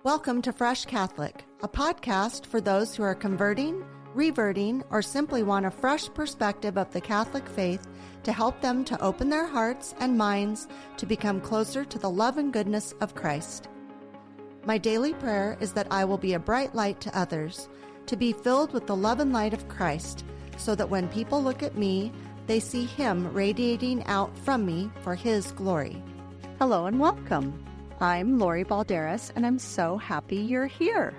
Welcome to Fresh Catholic, a podcast for those who are converting, reverting, or simply want a fresh perspective of the Catholic faith to help them to open their hearts and minds to become closer to the love and goodness of Christ. My daily prayer is that I will be a bright light to others, to be filled with the love and light of Christ, so that when people look at me, they see Him radiating out from me for His glory. Hello and welcome. I'm Lori Balderas, and I'm so happy you're here.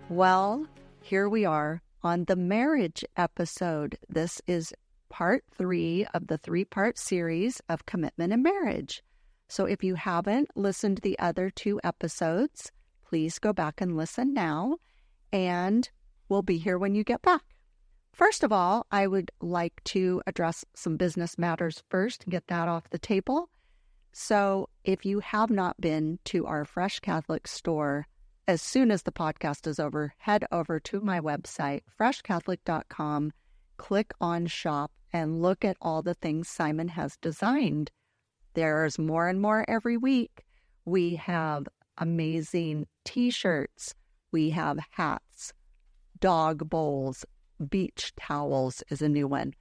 Well, here we are on the marriage episode. This is part 3 of the 3-part series of commitment and marriage. So if you haven't listened to the other 2 episodes, please go back and listen now, and we'll be here when you get back. First of all, I would like to address some business matters first, get that off the table. So if you have not been to our Fresh Catholic store, as soon as the podcast is over, head over to my website, freshcatholic.com, click on shop, and look at all the things Simon has designed. There's more and more every week. We have amazing t-shirts. We have hats, dog bowls, beach towels is a new one,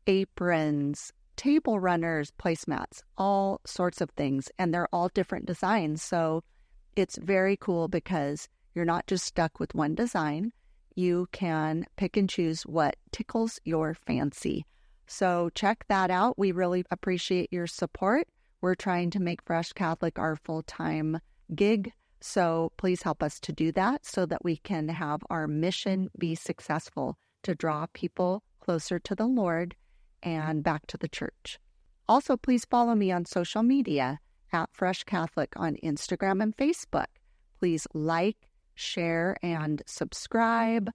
aprons, table runners, placemats, all sorts of things. And they're all different designs. So it's very cool because you're not just stuck with one design. You can pick and choose what tickles your fancy. So check that out. We really appreciate your support. We're trying to make Fresh Catholic our full-time gig. So please help us to do that so that we can have our mission be successful to draw people closer to the Lord and back to the church. Also, please follow me on social media at Fresh Catholic on Instagram and Facebook. Please like, share, and subscribe,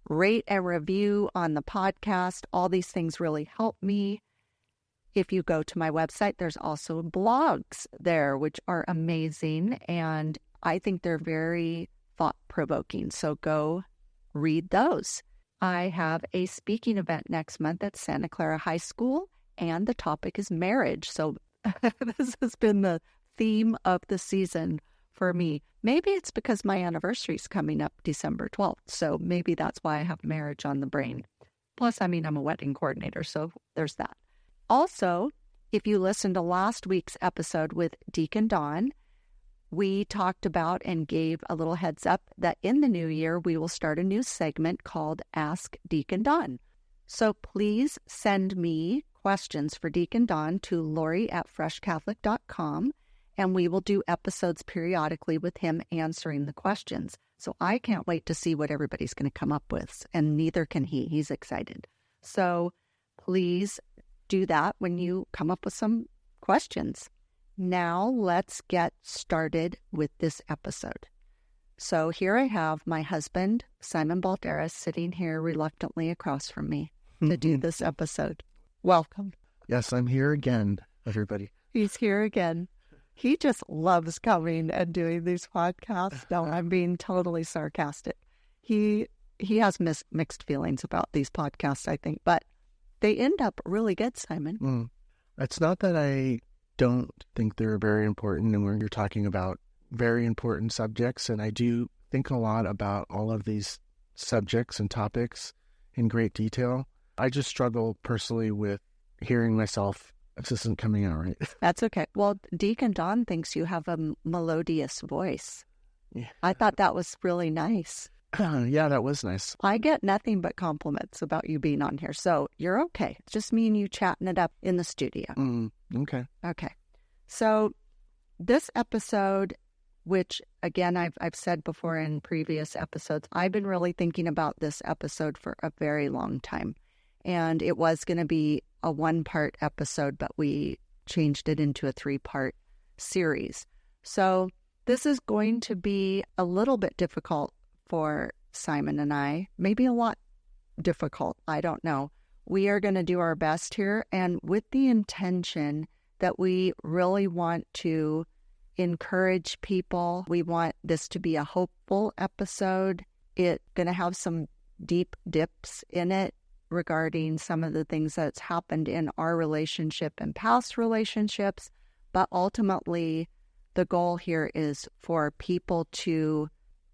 rate and review on the podcast. All these things really help me. If you go to my website, there's also blogs there, which are amazing, and I think they're very thought-provoking. So go read those. I have a speaking event next month at Santa Clara High School, and the topic is marriage. So this has been the theme of the season for me. Maybe it's because my anniversary is coming up December 12th, so maybe that's why I have marriage on the brain. Plus, I'm a wedding coordinator, so there's that. Also, if you listened to last week's episode with Deacon Don, we talked about and gave a little heads up that in the new year, we will start a new segment called Ask Deacon Don. So please send me questions for Deacon Don to lori@freshcatholic.com, and we will do episodes periodically with him answering the questions. So I can't wait to see what everybody's going to come up with, and neither can he. He's excited. So please do that when you come up with some questions. Now let's get started with this episode. So here I have my husband, Simon Balderas, sitting here reluctantly across from me to do this episode. Welcome. Yes, I'm here again, everybody. He's here again. He just loves coming and doing these podcasts. No, I'm being totally sarcastic. He has mixed feelings about these podcasts, I think, but they end up really good, Simon. It's not that I don't think they're very important, and you're talking about very important subjects, and I do think a lot about all of these subjects and topics in great detail. I just struggle personally with hearing myself. This isn't coming out right. That's okay. Well, Deacon Don thinks you have a melodious voice. Yeah. I thought that was really nice. Yeah, that was nice. I get nothing but compliments about you being on here, so you're okay. It's just me and you chatting it up in the studio. Okay. Okay. So this episode, which again, I've said before in previous episodes, I've been really thinking about this episode for a very long time. And it was going to be a 1-part episode, but we changed it into a 3-part series. So this is going to be a little bit difficult for Simon and I, maybe a lot difficult. I don't know. We are going to do our best here, and with the intention that we really want to encourage people. We want this to be a hopeful episode. It's going to have some deep dips in it regarding some of the things that's happened in our relationship and past relationships. But ultimately, the goal here is for people to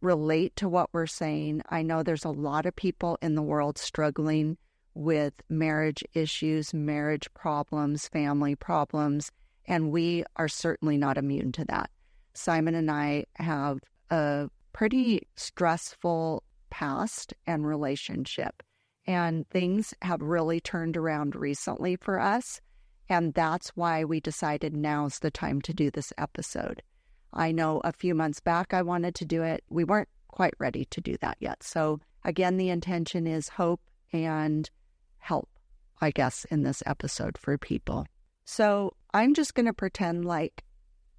relate to what we're saying. I know there's a lot of people in the world struggling with marriage issues, marriage problems, family problems, and we are certainly not immune to that. Simon and I have a pretty stressful past and relationship, and things have really turned around recently for us, and that's why we decided now's the time to do this episode. I know a few months back I wanted to do it. We weren't quite ready to do that yet. So again, the intention is hope and help, I guess, in this episode for people. So I'm just going to pretend like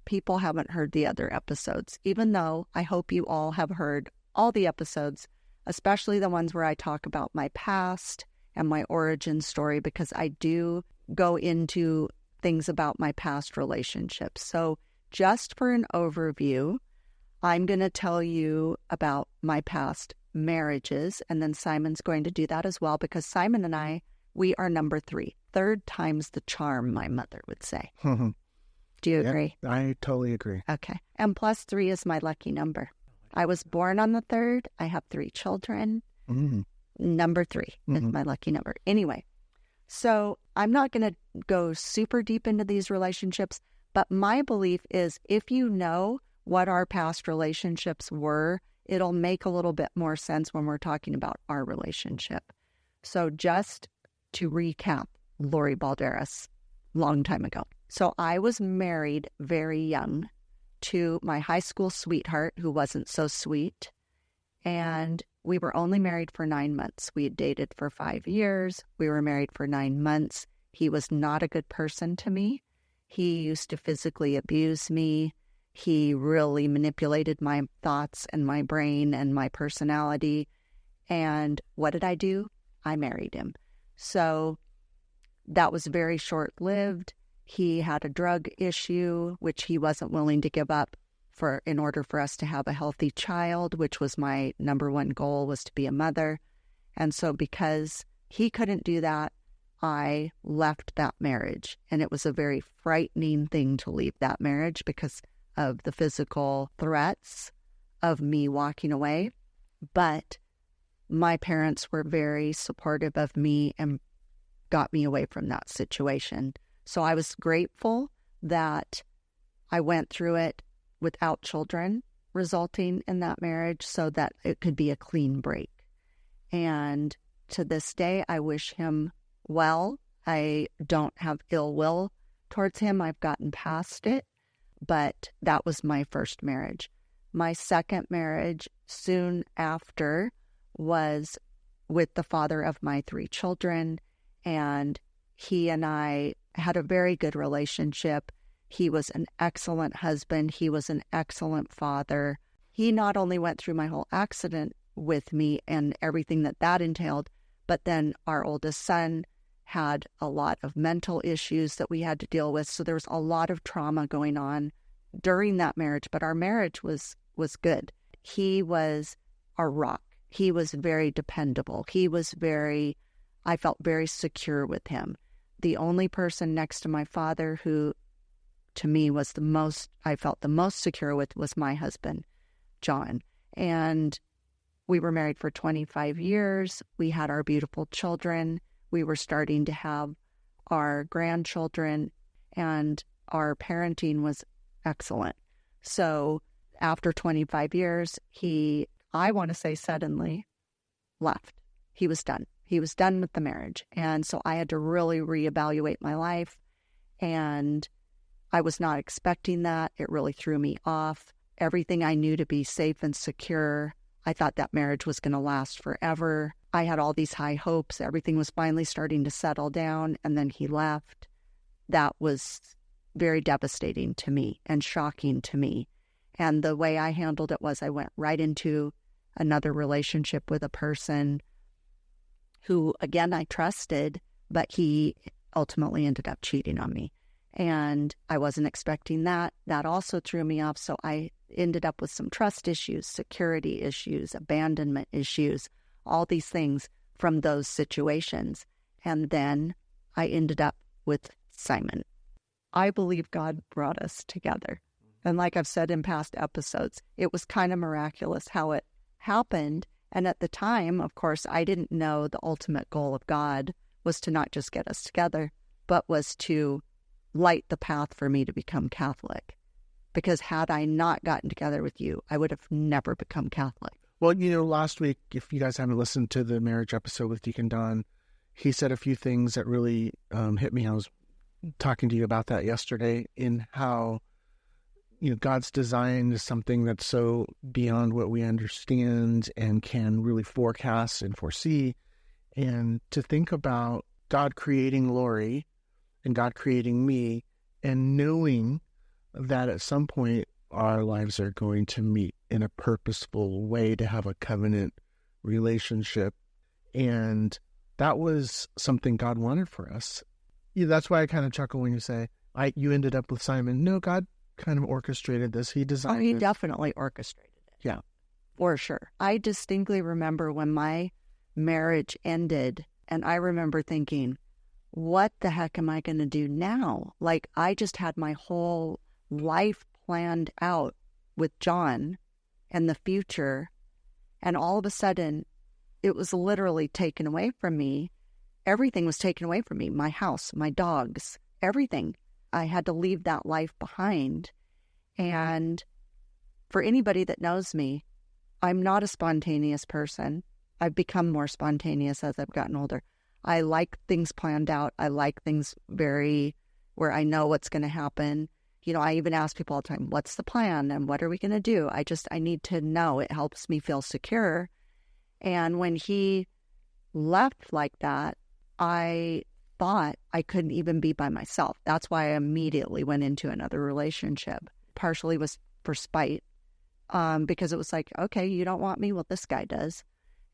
people haven't heard the other episodes, even though I hope you all have heard all the episodes, especially the ones where I talk about my past and my origin story, because I do go into things about my past relationships. So just for an overview, I'm going to tell you about my past marriages, and then Simon's going to do that as well, because Simon and I, we are number 3. Third time's the charm, my mother would say. Do you agree? I totally agree. Okay. And plus 3 is my lucky number. I was born on the 3rd. I have 3 children. Number 3 is my lucky number. Anyway, so I'm not going to go super deep into these relationships, but my belief is if you know what our past relationships were, it'll make a little bit more sense when we're talking about our relationship. So just to recap, Lori Balderas, long time ago. So I was married very young to my high school sweetheart, who wasn't so sweet. And we were only married for 9 months. We had dated for 5 years. We were married for 9 months. He was not a good person to me. He used to physically abuse me. He really manipulated my thoughts and my brain and my personality. And what did I do? I married him. So that was very short-lived. He had a drug issue, which he wasn't willing to give up in order for us to have a healthy child, which was my number one goal, was to be a mother. And so because he couldn't do that, I left that marriage. And it was a very frightening thing to leave that marriage because of the physical threats of me walking away. But my parents were very supportive of me and got me away from that situation. So I was grateful that I went through it without children resulting in that marriage so that it could be a clean break. And to this day, I wish him well. I don't have ill will towards him. I've gotten past it, but that was my first marriage. My second marriage soon after was with the father of my 3 children, and he and I had a very good relationship. He was an excellent husband. He was an excellent father. He not only went through my whole accident with me and everything that entailed, but then our oldest son had a lot of mental issues that we had to deal with. So there was a lot of trauma going on during that marriage, but our marriage was good. He was a rock. He was very dependable. I felt very secure with him. The only person next to my father who, to me, I felt the most secure with was my husband, John. And we were married for 25 years. We had our beautiful children. We were starting to have our grandchildren, and our parenting was excellent. So after 25 years, I want to say suddenly, left. He was done. He was done with the marriage. And so I had to really reevaluate my life, and I was not expecting that. It really threw me off. Everything I knew to be safe and secure, I thought that marriage was going to last forever. I had all these high hopes. Everything was finally starting to settle down, and then he left. That was very devastating to me and shocking to me. And the way I handled it was I went right into another relationship with a person who, again, I trusted, but he ultimately ended up cheating on me. And I wasn't expecting that. That also threw me off. So I ended up with some trust issues, security issues, abandonment issues, all these things from those situations. And then I ended up with Simon. I believe God brought us together. And like I've said in past episodes, it was kind of miraculous how it happened. And at the time, of course, I didn't know the ultimate goal of God was to not just get us together, but was to light the path for me to become Catholic. Because had I not gotten together with you, I would have never become Catholic. Well, last week, if you guys haven't listened to the marriage episode with Deacon Don, he said a few things that really hit me. I was talking to you about that yesterday, in how God's design is something that's so beyond what we understand and can really forecast and foresee. And to think about God creating Lori and God creating me, and knowing that at some point our lives are going to meet in a purposeful way to have a covenant relationship. And that was something God wanted for us. That's why I kind of chuckle when you say, you ended up with Simon. No, God kind of orchestrated this. He designed He it. definitely orchestrated it. Yeah. For sure. I distinctly remember when my marriage ended, and I remember thinking, what the heck am I going to do now? Like, I just had my whole life planned out with John and the future, and all of a sudden, it was literally taken away from me. Everything was taken away from me. My house, my dogs, everything. I had to leave that life behind. And for anybody that knows me, I'm not a spontaneous person. I've become more spontaneous as I've gotten older. I like things planned out. I like things where I know what's going to happen. I even ask people all the time, what's the plan and what are we going to do? I need to know. It helps me feel secure. And when he left like that, I thought I couldn't even be by myself. That's why I immediately went into another relationship. Partially was for spite, because it was like, okay, you don't want me? Well, this guy does.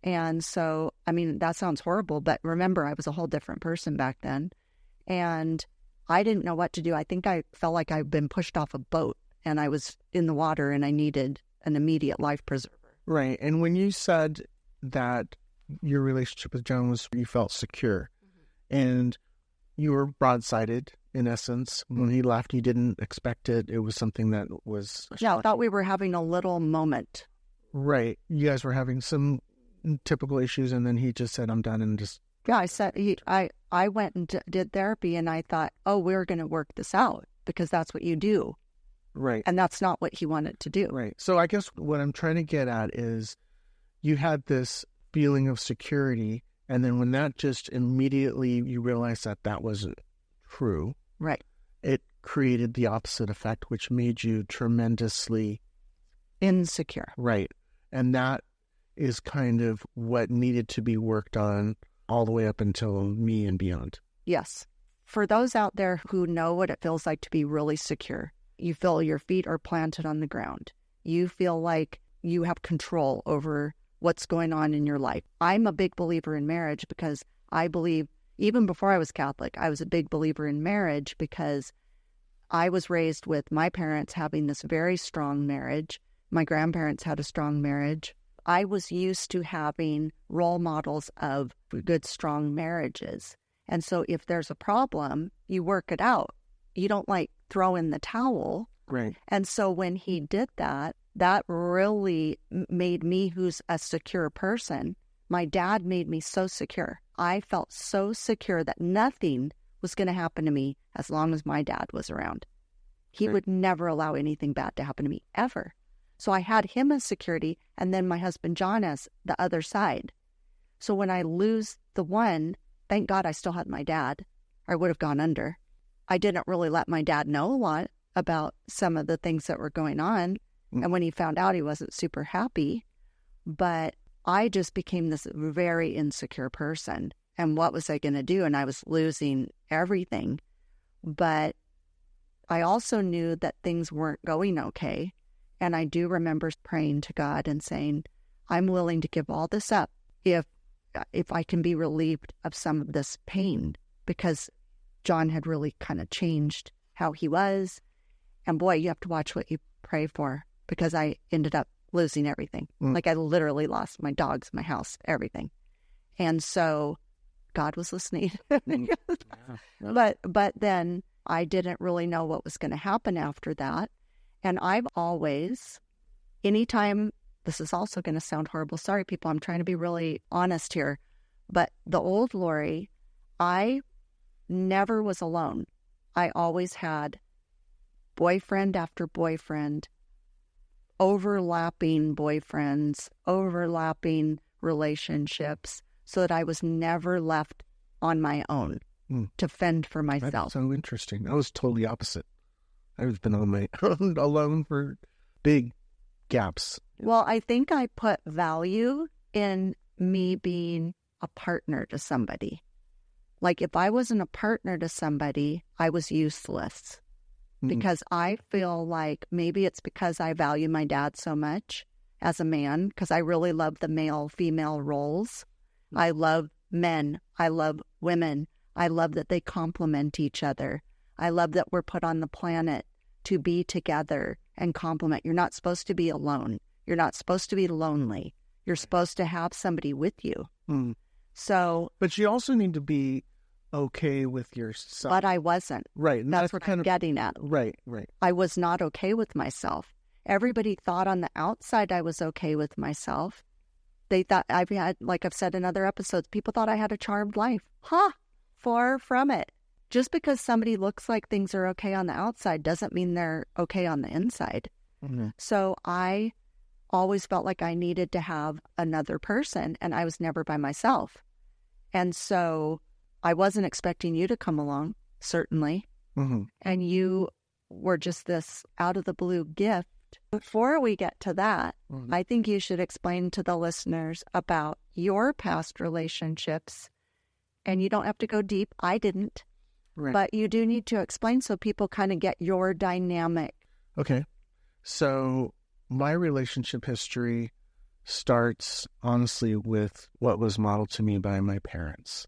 And so, that sounds horrible, but remember, I was a whole different person back then. And I didn't know what to do. I think I felt like I'd been pushed off a boat and I was in the water and I needed an immediate life preserver. Right. And when you said that your relationship with John was, you felt secure, and you were broadsided, in essence. When he left, you didn't expect it. It was something that was... Yeah, I thought we were having a little moment. Right. You guys were having some typical issues, and then he just said, I'm done, and just... Yeah, I went and did therapy, and I thought, we're going to work this out, because that's what you do. Right. And that's not what he wanted to do. Right. So I guess what I'm trying to get at is, you had this feeling of security, and then when that just immediately you realize that wasn't true, right, it created the opposite effect, which made you tremendously insecure. Right. And that is kind of what needed to be worked on all the way up until me and beyond. Yes. For those out there who know what it feels like to be really secure, you feel your feet are planted on the ground. You feel like you have control over what's going on in your life. I'm a big believer in marriage because I believe, even before I was Catholic, I was a big believer in marriage because I was raised with my parents having this very strong marriage. My grandparents had a strong marriage. I was used to having role models of good, strong marriages. And so if there's a problem, you work it out. You don't throw in the towel. Right. And so when he did that, that really made me, who's a secure person, my dad made me so secure. I felt so secure that nothing was going to happen to me as long as my dad was around. He would never allow anything bad to happen to me, ever. So I had him as security, and then my husband John as the other side. So when I lose the one, thank God I still had my dad, or I would have gone under. I didn't really let my dad know a lot about some of the things that were going on. And when he found out, he wasn't super happy. But I just became this very insecure person. And what was I going to do? And I was losing everything. But I also knew that things weren't going okay. And I do remember praying to God and saying, I'm willing to give all this up if I can be relieved of some of this pain, because John had really kind of changed how he was. And boy, you have to watch what you pray for, because I ended up losing everything. I literally lost my dogs, my house, everything. And so God was listening. But then I didn't really know what was going to happen after that. And I've always, anytime this is also going to sound horrible. Sorry, people, I'm trying to be really honest here. But the old Lori, I never was alone. I always had boyfriend after boyfriend, overlapping boyfriends, overlapping relationships, so that I was never left on my own to fend for myself. That's so interesting. I was totally opposite. I've been on my own alone for big gaps. Well, I think I put value in me being a partner to somebody. Like if I wasn't a partner to somebody, I was useless. Because I feel like maybe it's because I value my dad so much as a man, because I really love the male-female roles. I love men. I love women. I love that they complement each other. I love that we're put on the planet to be together and complement. You're not supposed to be alone. You're not supposed to be lonely. You're supposed to have somebody with you. So, but you also need to be okay with yourself. But I wasn't. Right. And that's what I'm getting at. Right. I was not okay with myself. Everybody thought on the outside I was okay with myself. They thought I've had, like I've said in other episodes, people thought I had a charmed life. Far from it. Just because somebody looks like things are okay on the outside doesn't mean they're okay on the inside. So I always felt like I needed to have another person, and I was never by myself. And so I wasn't expecting you to come along, certainly. And you were just this out of the blue gift. Before we get to that, I think you should explain to the listeners about your past relationships. And you don't have to go deep. I didn't. Right. But you do need to explain so people kind of get your dynamic. Okay. So my relationship history starts, honestly, with what was modeled to me by my parents.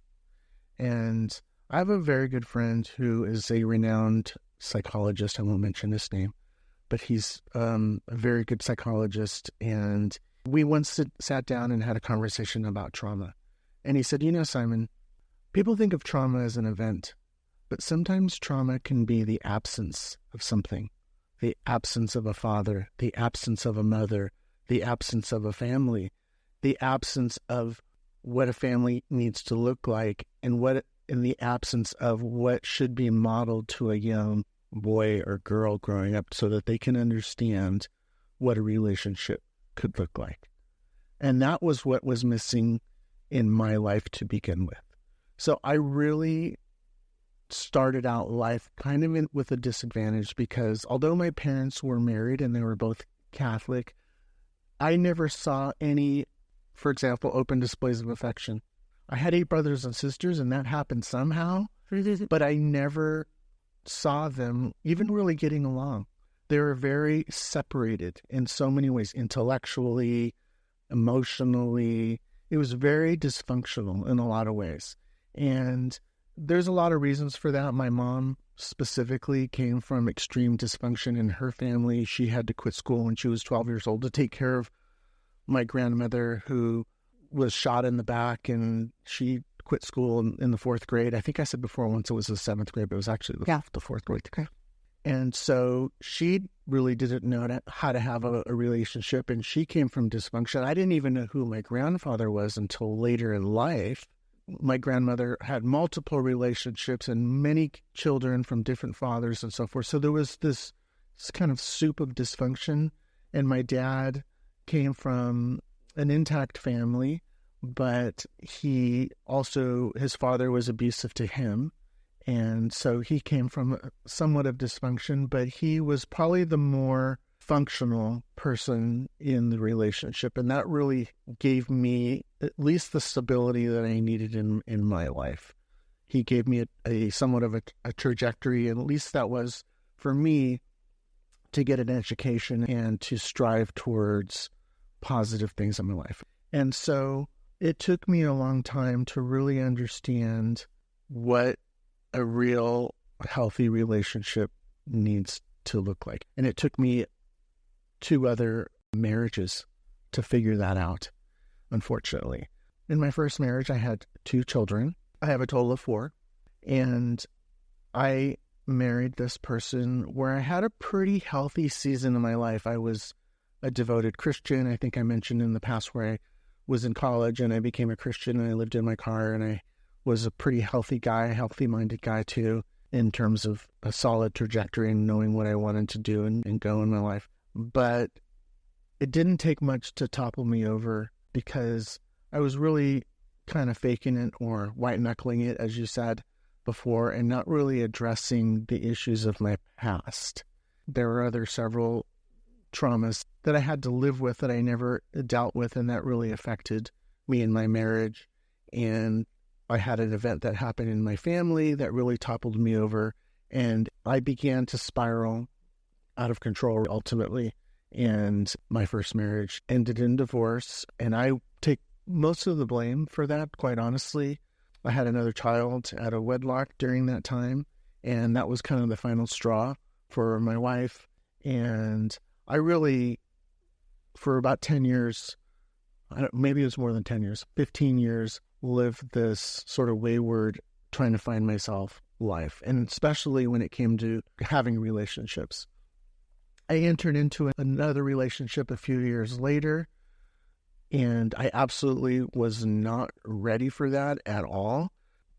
And I have a very good friend who is a renowned psychologist. I won't mention his name, but he's a very good psychologist. And we once sat down and had a conversation about trauma. And he said, Simon, people think of trauma as an event, but sometimes trauma can be the absence of something, the absence of a father, the absence of a mother, the absence of a family, the absence of what a family needs to look like, and in the absence of what should be modeled to a young boy or girl growing up so that they can understand what a relationship could look like. And that was what was missing in my life to begin with. So I really started out life kind of with a disadvantage, because although my parents were married and they were both Catholic, I never saw any, for example, open displays of affection. I had 8 brothers and sisters, and that happened somehow, but I never saw them even really getting along. They were very separated in so many ways, intellectually, emotionally. It was very dysfunctional in a lot of ways. And there's a lot of reasons for that. My mom specifically came from extreme dysfunction in her family. She had to quit school when she was 12 years old to take care of my grandmother, who was shot in the back, and she quit school in the 4th grade. I think I said before once it was the 7th grade, but it was actually the 4th grade. Okay. And so she really didn't know how to have a relationship, and she came from dysfunction. I didn't even know who my grandfather was until later in life. My grandmother had multiple relationships and many children from different fathers and so forth. So there was this kind of soup of dysfunction, and my dad came from an intact family, but his father was abusive to him. And so he came from somewhat of dysfunction, but he was probably the more functional person in the relationship. And that really gave me at least the stability that I needed in my life. He gave me a somewhat of a trajectory, and at least that was for me to get an education and to strive towards positive things in my life. And so it took me a long time to really understand what a real healthy relationship needs to look like. And it took me 2 other marriages to figure that out, unfortunately. In my first marriage, I had 2 children. I have a total of 4. And I married this person where I had a pretty healthy season in my life. I was a devoted Christian. I think I mentioned in the past where I was in college and I became a Christian and I lived in my car, and I was a pretty healthy guy, healthy-minded guy too, in terms of a solid trajectory and knowing what I wanted to do and go in my life. But it didn't take much to topple me over, because I was really kind of faking it or white-knuckling it, as you said before, and not really addressing the issues of my past. There were several traumas that I had to live with that I never dealt with, and that really affected me in my marriage. And I had an event that happened in my family that really toppled me over, and I began to spiral out of control ultimately. And my first marriage ended in divorce, and I take most of the blame for that, quite honestly. I had another child out of wedlock during that time, and that was kind of the final straw for my wife. And I really, for about 10 years, maybe it was more than 10 years, 15 years, lived this sort of wayward, trying to find myself life, and especially when it came to having relationships. I entered into another relationship a few years later, and I absolutely was not ready for that at all.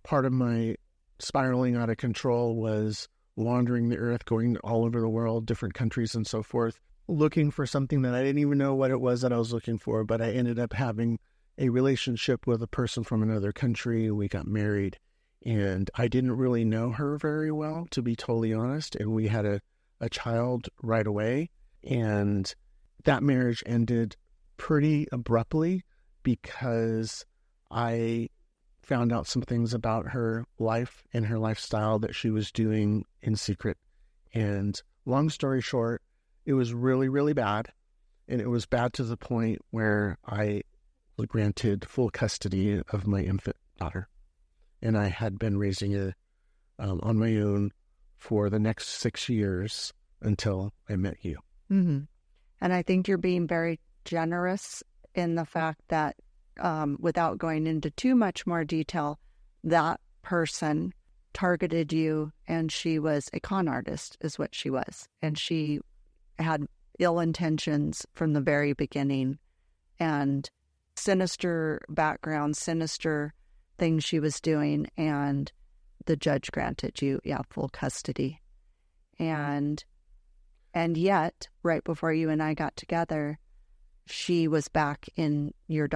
Part of my spiraling out of control was wandering the earth, going all over the world, different countries and so forth, looking for something that I didn't even know what it was that I was looking for, but I ended up having a relationship with a person from another country. We got married, and I didn't really know her very well, to be totally honest, and we had a child right away. And that marriage ended pretty abruptly because I found out some things about her life and her lifestyle that she was doing in secret. And long story short, it was really, really bad. And it was bad to the point where I was granted full custody of my infant daughter. And I had been raising it on my own for the next 6 years until I met you. Mm-hmm. And I think you're being very generous in the fact that, without going into too much more detail, that person targeted you, and she was a con artist, is what she was. And she had ill intentions from the very beginning, and sinister background, sinister things she was doing, and the judge granted you, full custody. And yet, right before you and I got together, she was back in your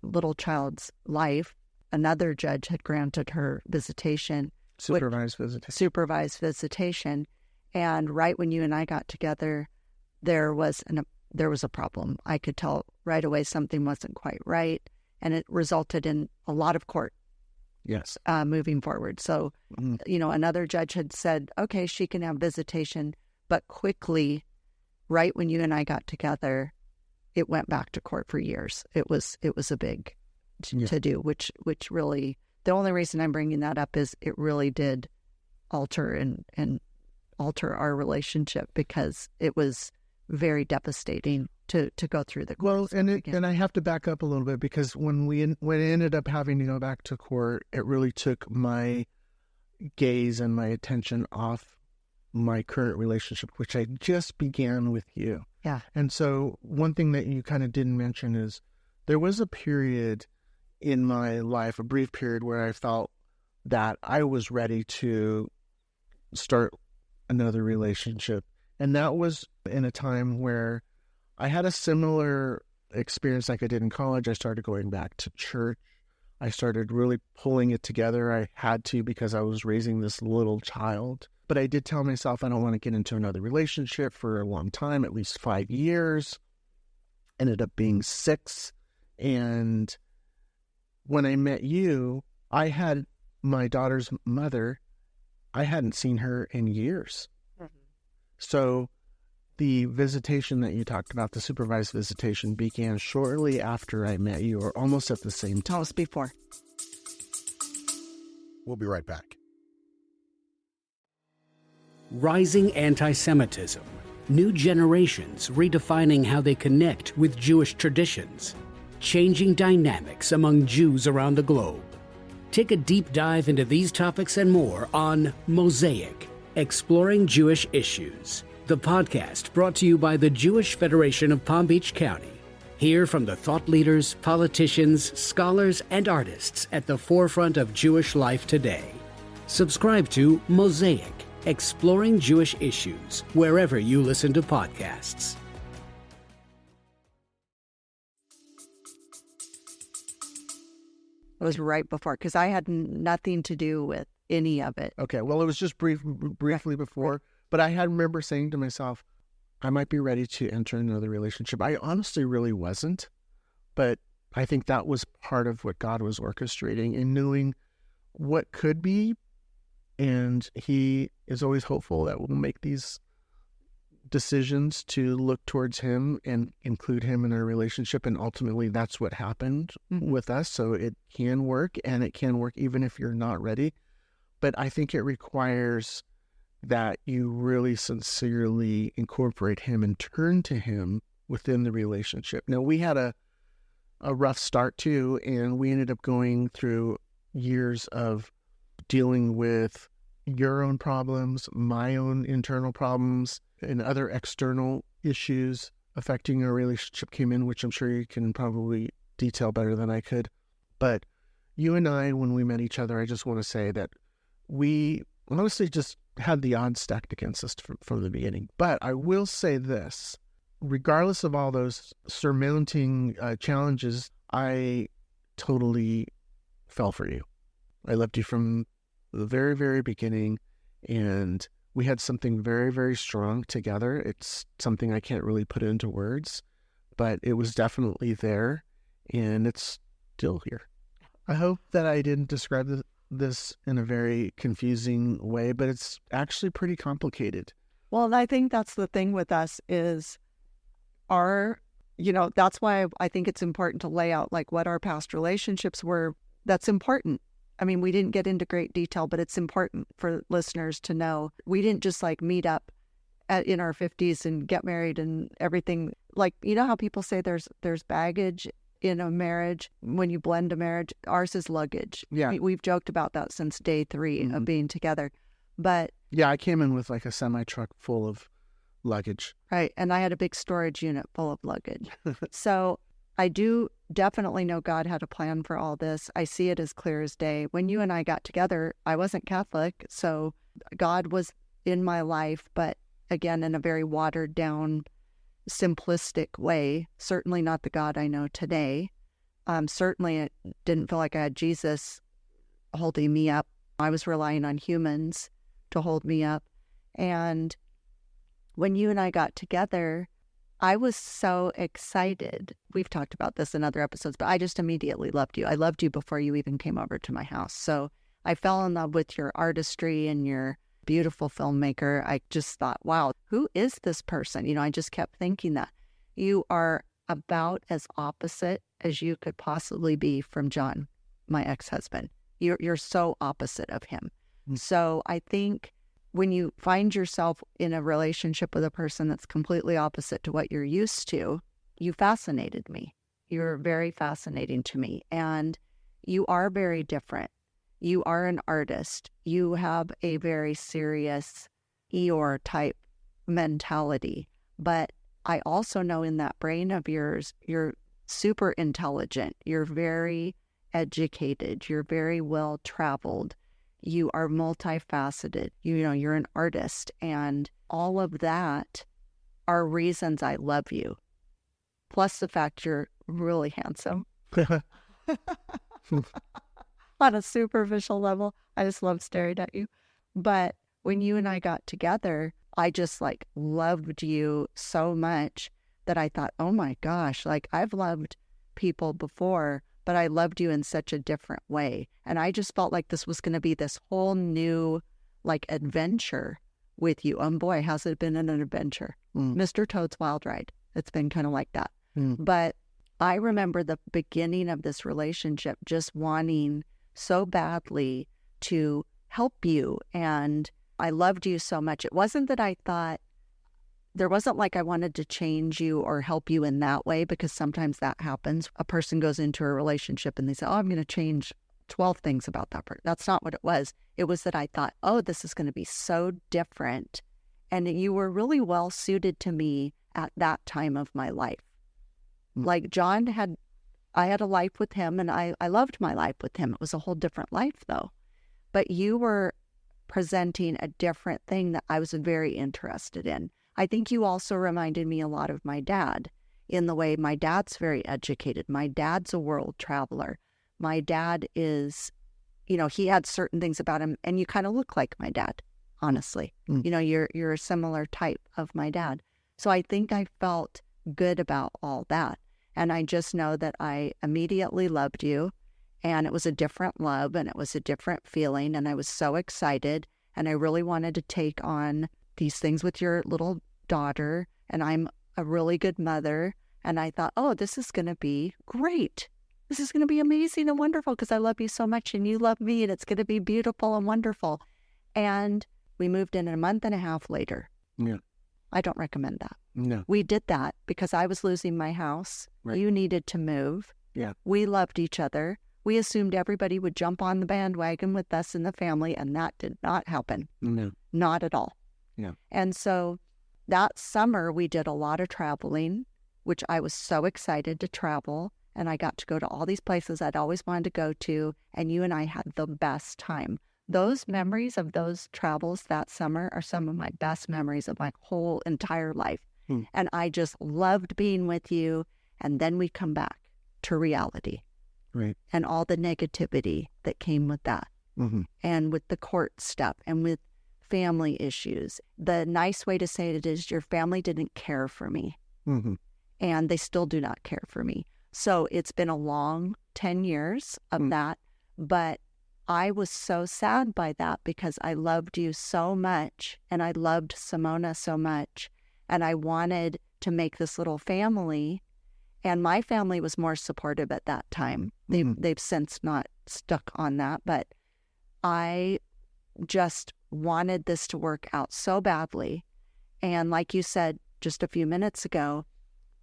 little child's life. Another judge had granted her visitation. Supervised visitation. And right when you and I got together, there was a problem. I could tell right away something wasn't quite right, and it resulted in a lot of court. Yes. Moving forward. So, another judge had said, okay, she can have visitation, but quickly, right when you and I got together, it went back to court for years. It was a big to do, which really, the only reason I'm bringing that up is it really did alter and alter our relationship, because it was very devastating to go through the court. Well, and I have to back up a little bit, because when it ended up having to go back to court, it really took my gaze and my attention off my current relationship, which I just began with you. Yeah. And so one thing that you kind of didn't mention is there was a period in my life, a brief period, where I felt that I was ready to start another relationship. And that was in a time where I had a similar experience like I did in college. I started going back to church. I started really pulling it together. I had to, because I was raising this little child. But I did tell myself I don't want to get into another relationship for a long time, at least 5 years. Ended up being 6. And when I met you, I had my daughter's mother. I hadn't seen her in years. Mm-hmm. So the visitation that you talked about, the supervised visitation, began shortly after I met you, or almost at the same time. Almost before. We'll be right back. Rising anti-Semitism. New generations redefining how they connect with Jewish traditions. Changing dynamics among Jews around the globe. Take a deep dive into these topics and more on Mosaic, Exploring Jewish Issues. the podcast brought to you by the Jewish Federation of Palm Beach County. Hear from the thought leaders, politicians, scholars, and artists at the forefront of Jewish life today. Subscribe to Mosaic, Exploring Jewish Issues, wherever you listen to podcasts. It was right before, because I had nothing to do with any of it. Okay, well, it was just briefly before, but I had remember saying to myself, I might be ready to enter another relationship. I honestly really wasn't, but I think that was part of what God was orchestrating in knowing what could be, and He is always hopeful that we'll make these decisions to look towards Him and include Him in our relationship, and ultimately that's what happened with us. So it can work, and it can work even if you're not ready. But I think it requires that you really sincerely incorporate Him and turn to Him within the relationship. Now, we had a rough start too, and we ended up going through years of dealing with your own problems, my own internal problems, and other external issues affecting our relationship came in, which I'm sure you can probably detail better than I could. But you and I, when we met each other, I just want to say that we honestly just had the odds stacked against us from the beginning. But I will say this, regardless of all those surmounting challenges, I totally fell for you. I loved you from the very, very beginning, and we had something very, very strong together. It's something I can't really put into words, but it was definitely there, and it's still here. I hope that I didn't describe this in a very confusing way, but it's actually pretty complicated. Well, and I think that's the thing with us is that's why I think it's important to lay out like what our past relationships were. That's important. I mean, we didn't get into great detail, but it's important for listeners to know. We didn't just like meet up in our 50s and get married and everything. Like, you know how people say there's baggage in a marriage when you blend a marriage? Ours is luggage. Yeah. We've joked about that since day 3 of being together. But yeah, I came in with like a semi-truck full of luggage. Right. And I had a big storage unit full of luggage. So I do definitely know God had a plan for all this. I see it as clear as day. When you and I got together, I wasn't Catholic, so God was in my life, but again, in a very watered down, simplistic way. Certainly not the God I know today. Certainly it didn't feel like I had Jesus holding me up. I was relying on humans to hold me up. And when you and I got together, I was so excited. We've talked about this in other episodes, but I just immediately loved you. I loved you before you even came over to my house. So I fell in love with your artistry and your beautiful filmmaker. I just thought, wow, who is this person? I just kept thinking that. You are about as opposite as you could possibly be from John, my ex-husband. You're so opposite of him. So I think when you find yourself in a relationship with a person that's completely opposite to what you're used to, you fascinated me. You're very fascinating to me. And you are very different. You are an artist. You have a very serious Eeyore type mentality. But I also know in that brain of yours, you're super intelligent. You're very educated. You're very well traveled. You are multifaceted. You're an artist, and all of that are reasons I love you. Plus the fact you're really handsome. On a superficial level, I just love staring at you. But when you and I got together, I just loved you so much that I thought, oh my gosh, I've loved people before, but I loved you in such a different way. And I just felt like this was going to be this whole new adventure with you. Boy, has it been an adventure. Mr. Toad's Wild Ride. It's been kind of like that. But I remember the beginning of this relationship just wanting so badly to help you. And I loved you so much. It wasn't that I thought, there wasn't I wanted to change you or help you in that way, because sometimes that happens. A person goes into a relationship and they say, oh, I'm going to change 12 things about that person. That's not what it was. It was that I thought, oh, this is going to be so different And you were really well suited to me at that time of my life. Like I had a life with him, and I loved my life with him. It was a whole different life though. But you were presenting a different thing that I was very interested in. I think you also reminded me a lot of my dad in the way my dad's very educated. My dad's a world traveler. My dad is, he had certain things about him, and you kind of look like my dad, honestly. You're a similar type of my dad. So I think I felt good about all that. And I just know that I immediately loved you, and it was a different love, and it was a different feeling, and I was so excited, and I really wanted to take on these things with your little daughter, and I'm a really good mother, and I thought, oh, this is going to be great. This is going to be amazing and wonderful because I love you so much, and you love me, and it's going to be beautiful and wonderful. And we moved in a month and a half later. Yeah. I don't recommend that. No. We did that because I was losing my house. Right. You needed to move. Yeah. We loved each other. We assumed everybody would jump on the bandwagon with us in the family, and that did not happen. No. Not at all. Yeah. And so that summer we did a lot of traveling, which I was so excited to travel. And I got to go to all these places I'd always wanted to go to. And you and I had the best time. Those memories of those travels that summer are some of my best memories of my whole entire life. And I just loved being with you. And then we come back to reality. Right. And all the negativity that came with that. Mm-hmm. And with the court stuff and with family issues. The nice way to say it is your family didn't care for me. Mm-hmm. And they still do not care for me. So it's been a long 10 years of that. But I was so sad by that because I loved you so much, and I loved Simona so much, and I wanted to make this little family. And my family was more supportive at that time. They've since not stuck on that, but I just wanted this to work out so badly. And like you said just a few minutes ago,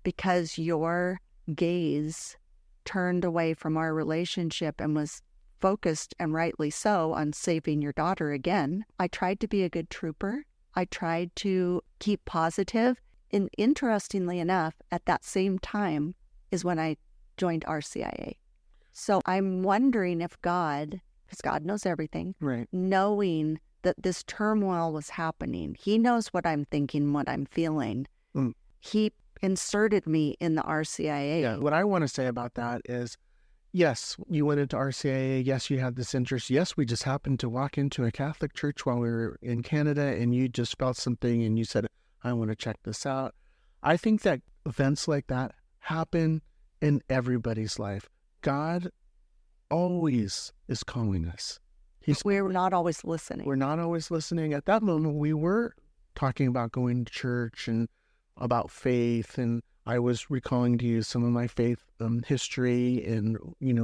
because your gaze turned away from our relationship and was focused, and rightly so, on saving your daughter again, I tried to be a good trooper. I tried to keep positive. And interestingly enough, at that same time is when I joined RCIA. So I'm wondering if God, because God knows everything, Right. knowing that this turmoil was happening, He knows what I'm thinking, what I'm feeling. He inserted me in the RCIA. Yeah. What I want to say about that is, yes, you went into RCIA. Yes, you had this interest. Yes, we just happened to walk into a Catholic church while we were in Canada, and you just felt something, and you said, I want to check this out. I think that events like that happen in everybody's life. God always is calling us. We're not always listening. We're not always listening. At that moment, we were talking about going to church and about faith, and I was recalling to you some of my faith history and,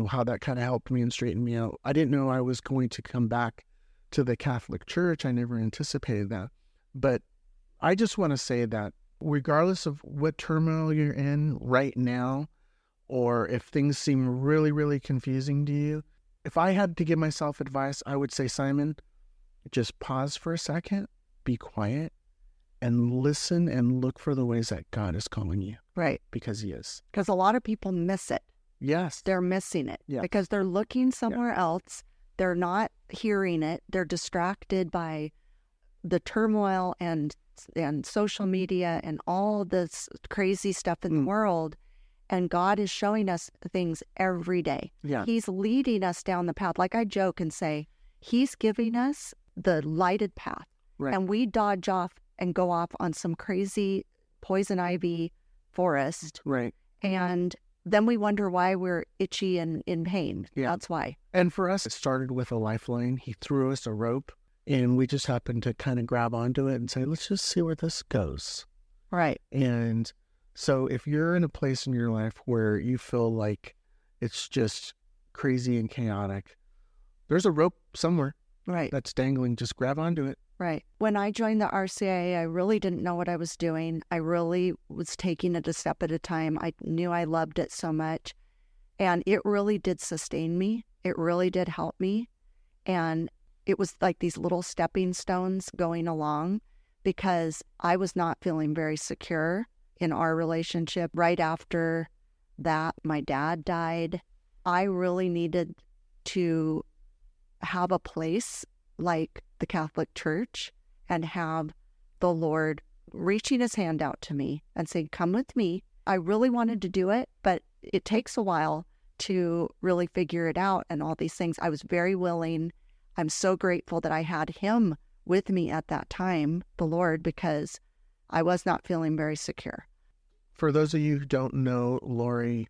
how that kind of helped me and straightened me out. I didn't know I was going to come back to the Catholic Church. I never anticipated that. But I just want to say that regardless of what turmoil you're in right now, or if things seem really, really confusing to you, if I had to give myself advice, I would say, Simon, just pause for a second, be quiet, and listen and look for the ways that God is calling you. Right. Because He is. Because a lot of people miss it. Yes. They're missing it. Yeah. Because they're looking somewhere else. They're not hearing it. They're distracted by the turmoil and social media and all this crazy stuff in the world. And God is showing us things every day. Yeah. He's leading us down the path. Like I joke and say, He's giving us the lighted path. Right. And we dodge off and go off on some crazy poison ivy forest. Right. And then we wonder why we're itchy and in pain. Yeah. That's why. And for us, it started with a lifeline. He threw us a rope, and we just happened to kind of grab onto it and say, let's just see where this goes. Right. And so if you're in a place in your life where you feel like it's just crazy and chaotic, there's a rope somewhere Right. that's dangling. Just grab onto it. Right. When I joined the RCIA, I really didn't know what I was doing. I really was taking it a step at a time. I knew I loved it so much. And it really did sustain me. It really did help me. And it was like these little stepping stones going along. because I was not feeling very secure in our relationship. Right after that, my dad died. I really needed to have a place like the Catholic Church and have the Lord reaching his hand out to me and saying, come with me. I really wanted to do it, but it takes a while to really figure it out and all these things. I was very willing. I'm so grateful that I had him with me at that time, the Lord, because I was not feeling very secure. For those of you who don't know Lori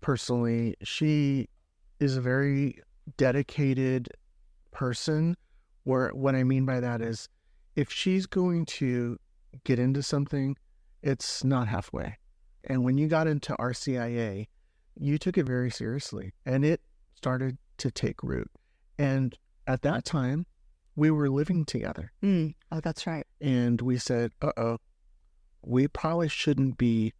personally, she is a very dedicated person, where what I mean by that is if she's going to get into something, it's not halfway. And when you got into RCIA, you took it very seriously and it started to take root. And at that time, we were living together. Oh, that's right. And we said, we probably shouldn't be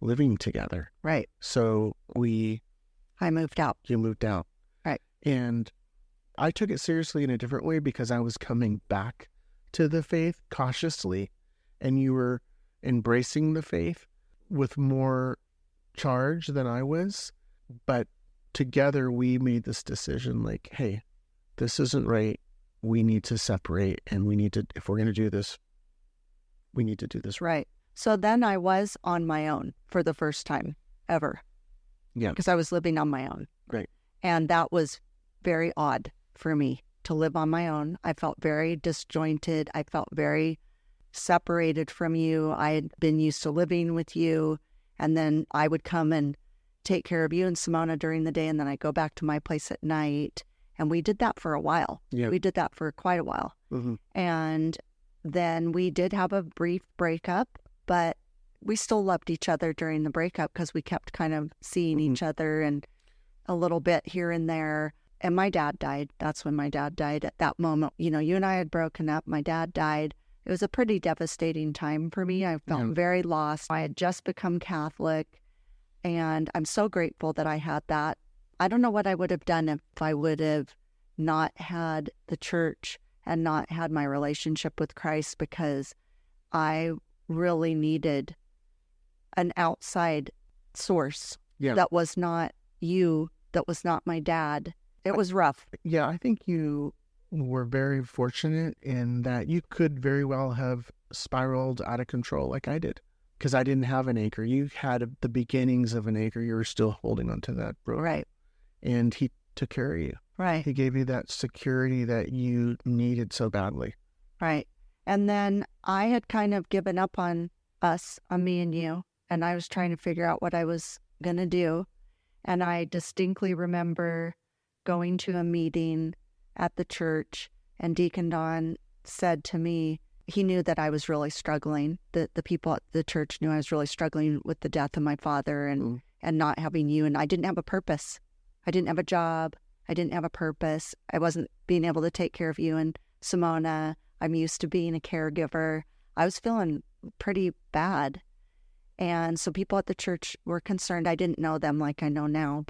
living together. Right. So I moved out. You moved out. Right. And I took it seriously in a different way because I was coming back to the faith cautiously, and you were embracing the faith with more charge than I was. But together we made this decision like, hey, this isn't right. We need to separate, and we need to, if we're going to do this, we need to do this right. Right. So then I was on my own for the first time ever. Yeah. Because I was living on my own. Right. And that was very odd for me to live on my own. I felt very disjointed. I felt very separated from you. I had been used to living with you, and then I would come and take care of you and Simona during the day, and then I'd go back to my place at night. And we did that for a while. Yeah. We did that for quite a while. Mm-hmm. And then we did have a brief breakup, but we still loved each other during the breakup because we kept kind of seeing each other and a little bit here and there. And my dad died. That's when my dad died. At that moment, you know, you and I had broken up. My dad died. It was a pretty devastating time for me. I felt very lost. I had just become Catholic, and I'm so grateful that I had that. I don't know what I would have done if I would have not had the church and not had my relationship with Christ, because I really needed an outside source that was not you, that was not my dad. It was rough. Yeah, I think you were very fortunate in that you could very well have spiraled out of control like I did, because I didn't have an anchor. You had the beginnings of an anchor. You were still holding onto that rope. Right. And he took care of you. Right. He gave you that security that you needed so badly. Right. And then I had kind of given up on us, on me and you, and I was trying to figure out what I was going to do. And I distinctly remember going to a meeting at the church, and Deacon Don said to me, he knew that I was really struggling. The people at the church knew I was really struggling with the death of my father and not having you. And I didn't have a purpose. I didn't have a job. I didn't have a purpose. I wasn't being able to take care of you and Simona. I'm used to being a caregiver. I was feeling pretty bad. And so people at the church were concerned. I didn't know them like I know now,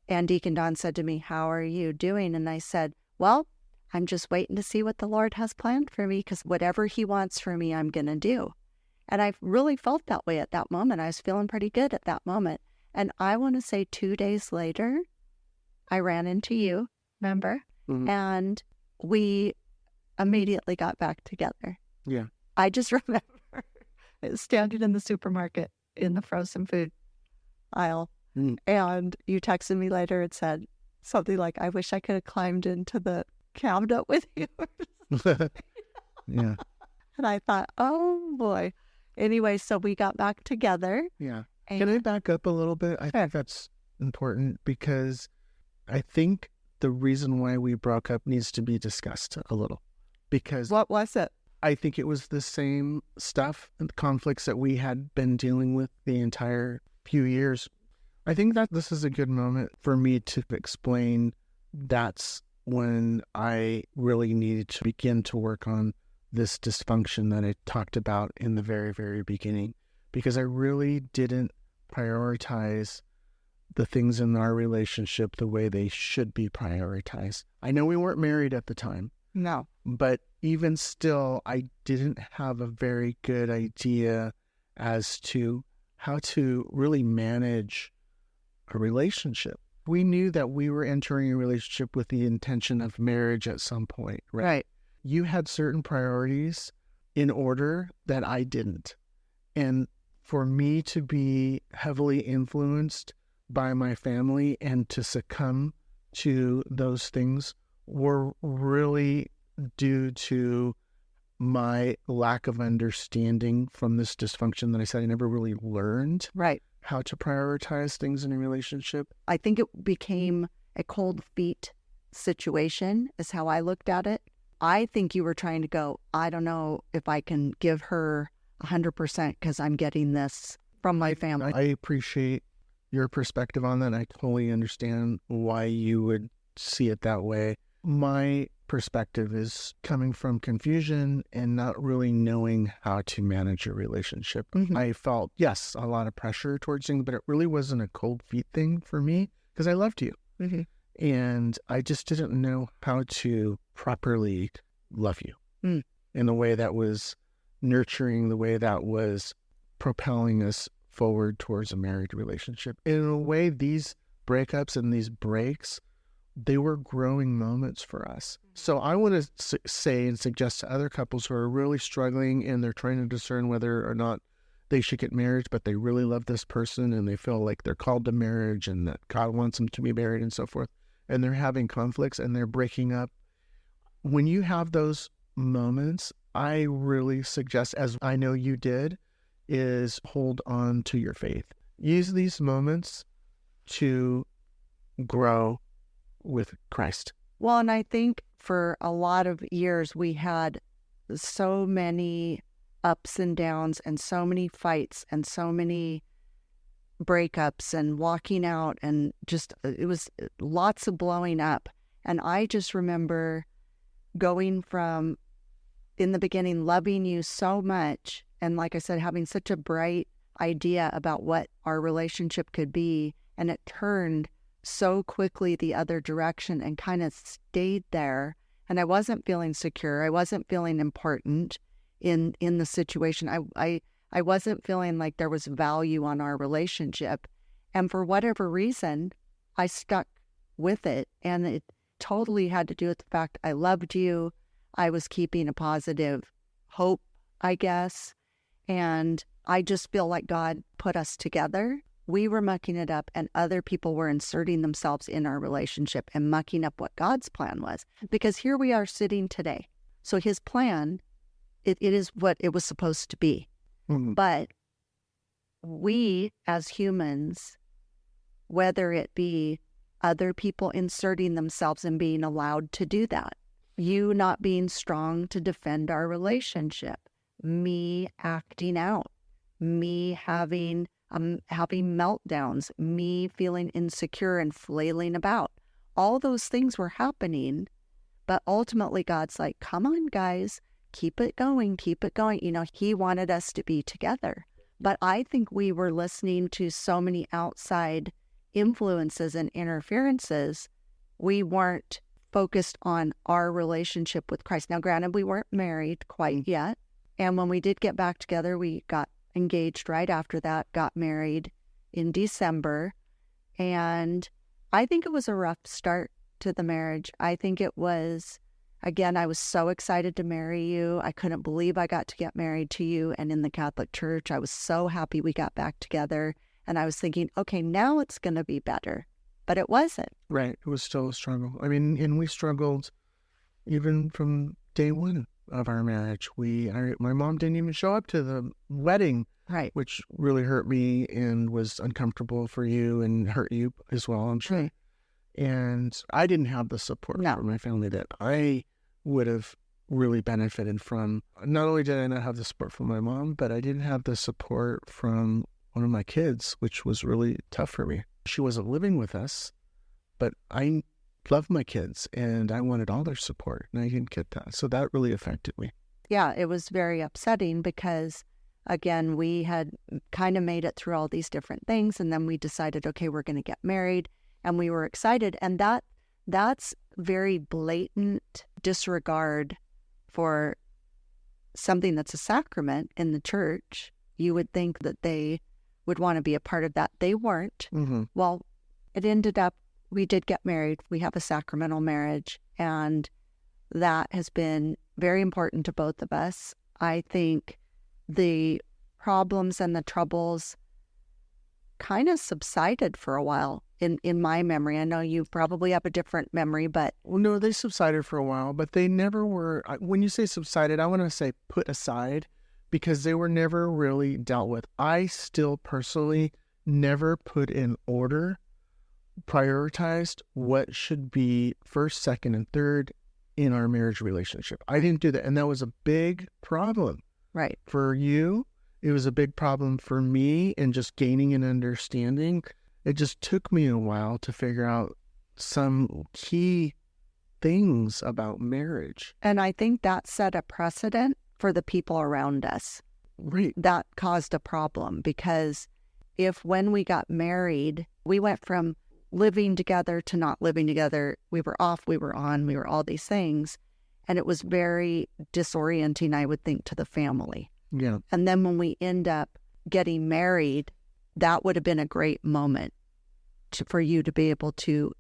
and Deacon Don said to me, how are you doing? And I said, well, I'm just waiting to see what the Lord has planned for me, because whatever he wants for me, I'm going to do. And I really felt that way at that moment. I was feeling pretty good at that moment. And I want to say 2 days later, I ran into you, remember? Mm-hmm. And we immediately got back together. Yeah. I just remember I was standing in the supermarket in the frozen food aisle. And you texted me later and said something like, I wish I could have climbed into the cabinet with you. Yeah. And I thought, oh boy. Anyway, so we got back together. Yeah. Can I back up a little bit? I think that's important, because I think the reason why we broke up needs to be discussed a little. Because what was it? I think it was the same stuff and the conflicts that we had been dealing with the entire few years. I think that this is a good moment for me to explain that's when I really needed to begin to work on this dysfunction that I talked about in the very, very beginning, because I really didn't prioritize the things in our relationship the way they should be prioritized. I know we weren't married at the time. No. But even still, I didn't have a very good idea as to how to really manage a relationship. We knew that we were entering a relationship with the intention of marriage at some point, right? Right. You had certain priorities in order that I didn't. And for me to be heavily influenced by my family and to succumb to those things were really due to my lack of understanding from this dysfunction that I said I never really learned Right. how to prioritize things in a relationship. I think it became a cold feet situation is how I looked at it. I think you were trying to go, I don't know if I can give her 100% because I'm getting this from my family. I appreciate your perspective on that. I totally understand why you would see it that way. My perspective is coming from confusion and not really knowing how to manage a relationship. Mhm. I felt, yes, a lot of pressure towards things, but it really wasn't a cold feet thing for me because I loved you. Mhm. And I just didn't know how to properly love you Mm. in a way that was nurturing, the way that was propelling us forward towards a married relationship. In a way, these breakups and these breaks, they were growing moments for us. So I want to say and suggest to other couples who are really struggling and they're trying to discern whether or not they should get married, but they really love this person and they feel like they're called to marriage and that God wants them to be married and so forth, and they're having conflicts and they're breaking up. When you have those moments, I really suggest, as I know you did, is hold on to your faith. Use these moments to grow with Christ. Well, and I think for a lot of years, we had so many ups and downs and so many fights and so many breakups and walking out and just, it was lots of blowing up. And I just remember going from, in the beginning, loving you so much. And like I said, having such a bright idea about what our relationship could be. And it turned so quickly the other direction and kind of stayed there. And I wasn't feeling secure. I wasn't feeling important in the situation. I wasn't feeling like there was value on our relationship. And for whatever reason, I stuck with it. And it totally had to do with the fact I loved you. I was keeping a positive hope, I guess. And I just feel like God put us together. We were mucking it up and other people were inserting themselves in our relationship and mucking up what God's plan was. Because here we are sitting today. So his plan, it is what it was supposed to be. Mm-hmm. But we as humans, whether it be other people inserting themselves and being allowed to do that, you not being strong to defend our relationship, me acting out, me having meltdowns, me feeling insecure and flailing about. All those things were happening, but ultimately God's like, come on, guys, keep it going, keep it going. You know, he wanted us to be together. But I think we were listening to so many outside influences and interferences. We weren't focused on our relationship with Christ. Now, granted, we weren't married quite yet. And when we did get back together, we got engaged right after that, got married in December. And I think it was a rough start to the marriage. I think it was, again, I was so excited to marry you. I couldn't believe I got to get married to you. And in the Catholic Church, I was so happy we got back together. And I was thinking, okay, now it's going to be better. But it wasn't. Right. It was still a struggle. I mean, and we struggled even from day one of our marriage. My mom didn't even show up to the wedding, right, which really hurt me and was uncomfortable for you and hurt you as well, I'm sure. Right. And I didn't have the support from my family that I would have really benefited from. Not only did I not have the support from my mom, but I didn't have the support from one of my kids, which was really tough for me. She wasn't living with us, but I loved my kids and I wanted all their support and I didn't get that. So that really affected me. Yeah, it was very upsetting because, again, we had kind of made it through all these different things and then we decided, okay, we're going to get married and we were excited. And that's very blatant disregard for something that's a sacrament in the church, you would think that they would want to be a part of that. They weren't. Mm-hmm. Well, it ended up, we did get married. We have a sacramental marriage, and that has been very important to both of us. I think the problems and the troubles kind of subsided for a while in my memory. I know you probably have a different memory, but... Well, no, they subsided for a while, but they never were, when you say subsided, I want to say put aside, because they were never really dealt with. I still personally never put in order, prioritized what should be first, second, and third in our marriage relationship. I didn't do that, and that was a big problem. Right. For you, it was a big problem for me in just gaining an understanding. It just took me a while to figure out some key things about marriage. And I think that set a precedent for the people around us. Right. That caused a problem, because if when we got married, we went from living together to not living together, we were off, we were on, we were all these things. And it was very disorienting, I would think, to the family. Yeah. And then when we end up getting married, that would have been a great moment for you to be able to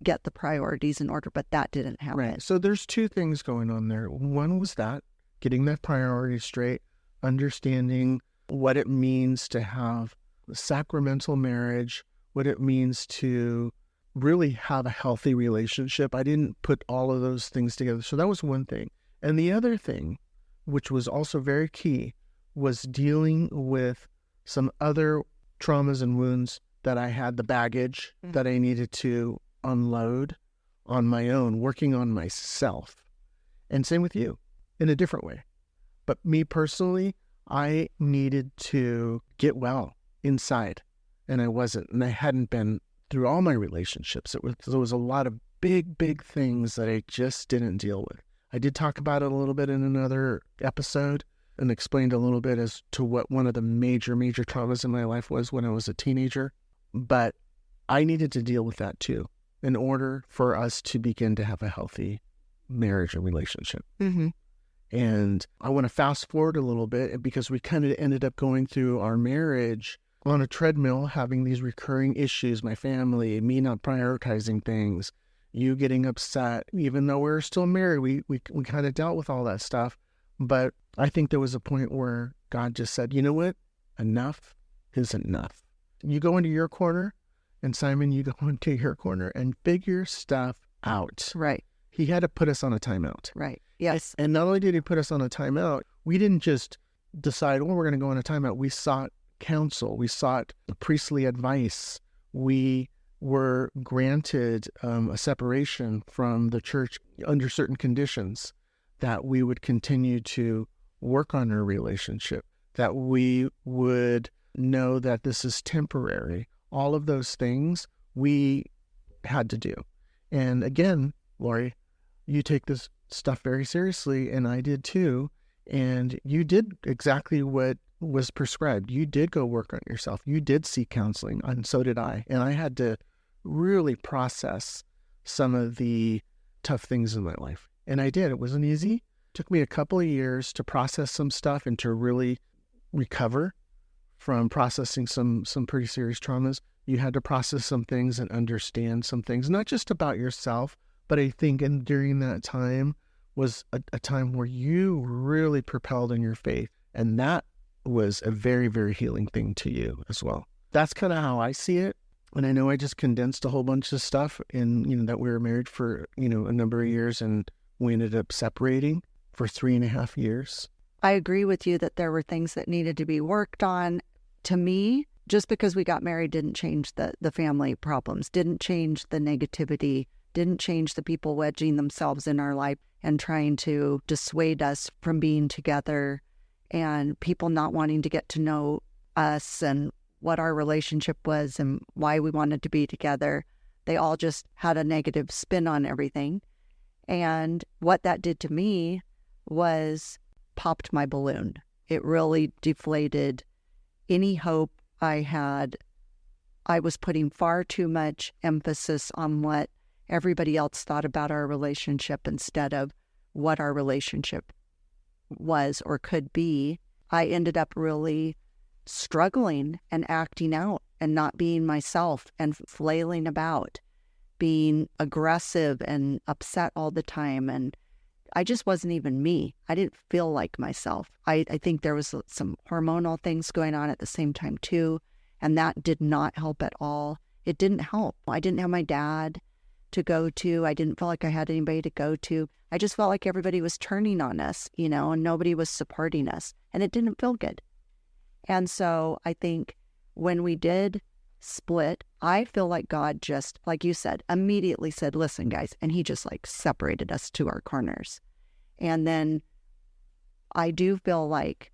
get the priorities in order, but that didn't happen. Right. So there's two things going on there. One was that, getting that priority straight, understanding what it means to have a sacramental marriage, what it means to really have a healthy relationship. I didn't put all of those things together. So that was one thing. And the other thing, which was also very key, was dealing with some other traumas and wounds that I had, the baggage that I needed to unload on my own, working on myself. And same with you, in a different way. But me personally, I needed to get well inside, and I wasn't. And I hadn't been through all my relationships. There was a lot of big things that I just didn't deal with. I did talk about it a little bit in another episode and explained a little bit as to what one of the major traumas in my life was when I was a teenager. But I needed to deal with that too in order for us to begin to have a healthy marriage and relationship. Mm-hmm. And I want to fast forward a little bit, because we kind of ended up going through our marriage on a treadmill, having these recurring issues, my family, me not prioritizing things, you getting upset, even though we were still married. We kind of dealt with all that stuff. But I think there was a point where God just said, you know what? Enough is enough. You go into your corner, and Simon, you go into your corner and figure stuff out. Right. He had to put us on a timeout. Right. Yes. And not only did he put us on a timeout, we didn't just decide, we're going to go on a timeout. We sought counsel. We sought priestly advice. We were granted a separation from the church under certain conditions, that we would continue to work on our relationship, that we would know that this is temporary. All of those things we had to do. And again, Lori, you take this stuff very seriously, and I did too. And you did exactly what was prescribed. You did go work on yourself. You did seek counseling, and so did I. And I had to really process some of the tough things in my life. And I did. It wasn't easy. It took me a couple of years to process some stuff and to really recover from processing some pretty serious traumas. You had to process some things and understand some things, not just about yourself, but I think during that time was a time where you really propelled in your faith. And that was a very, very healing thing to you as well. That's kind of how I see it. And I know I just condensed a whole bunch of stuff in, that we were married for, a number of years, and we ended up separating for 3.5 years. I agree with you that there were things that needed to be worked on. To me, just because we got married didn't change the family problems, didn't change the negativity, didn't change the people wedging themselves in our life and trying to dissuade us from being together, and people not wanting to get to know us and what our relationship was and why we wanted to be together. They all just had a negative spin on everything. And what that did to me was popped my balloon. It really deflated any hope I had. I was putting far too much emphasis on what everybody else thought about our relationship instead of what our relationship was or could be, I ended up really struggling and acting out and not being myself and flailing about, being aggressive and upset all the time. And I just wasn't even me. I didn't feel like myself. I think there was some hormonal things going on at the same time too, and that did not help at all. It didn't help. I didn't have my dad to go to. I didn't feel like I had anybody to go to. I just felt like everybody was turning on us, you know, and nobody was supporting us, and it didn't feel good. And so I think when we did split, I feel like God just, like you said, immediately said, listen, guys, and he just like separated us to our corners. And then I do feel like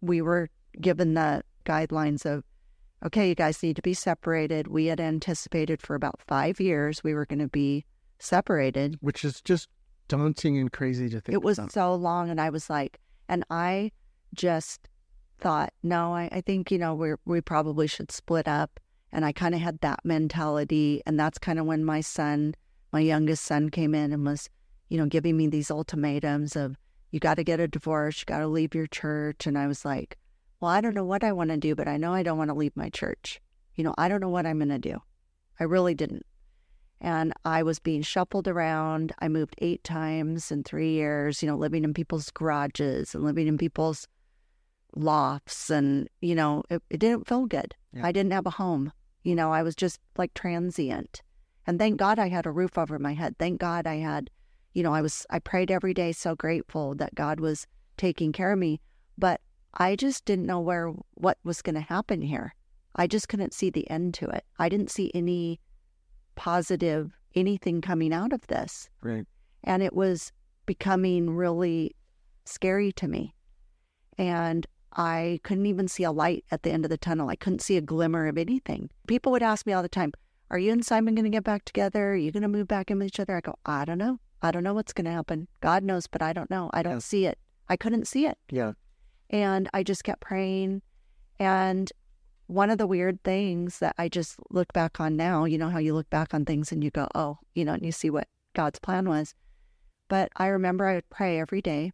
we were given the guidelines of, okay, you guys need to be separated. We had anticipated for about 5 years we were going to be separated. Which is just daunting and crazy to think It was about. so long, and I was like, and I just thought, no, I think, you know, we probably should split up. And I kind of had that mentality, and that's kind of when my youngest son came in and was, you know, giving me these ultimatums of, you got to get a divorce, you got to leave your church. And I was like, well, I don't know what I want to do, but I know I don't want to leave my church. You know, I don't know what I'm going to do. I really didn't. And I was being shuffled around. I moved 8 times in 3 years, you know, living in people's garages and living in people's lofts. And, you know, it didn't feel good. Yeah. I didn't have a home. You know, I was just like transient. And thank God I had a roof over my head. Thank God I had, you know, I prayed every day, so grateful that God was taking care of me. But I just didn't know what was going to happen here. I just couldn't see the end to it. I didn't see any positive, anything coming out of this. Right. And it was becoming really scary to me. And I couldn't even see a light at the end of the tunnel. I couldn't see a glimmer of anything. People would ask me all the time, are you and Simon going to get back together? Are you going to move back in with each other? I go, I don't know. I don't know what's going to happen. God knows, but I don't know. I don't see it. I couldn't see it. Yeah. And I just kept praying. And one of the weird things that I just look back on now, you know how you look back on things and you go, oh, you know, and you see what God's plan was. But I remember I would pray every day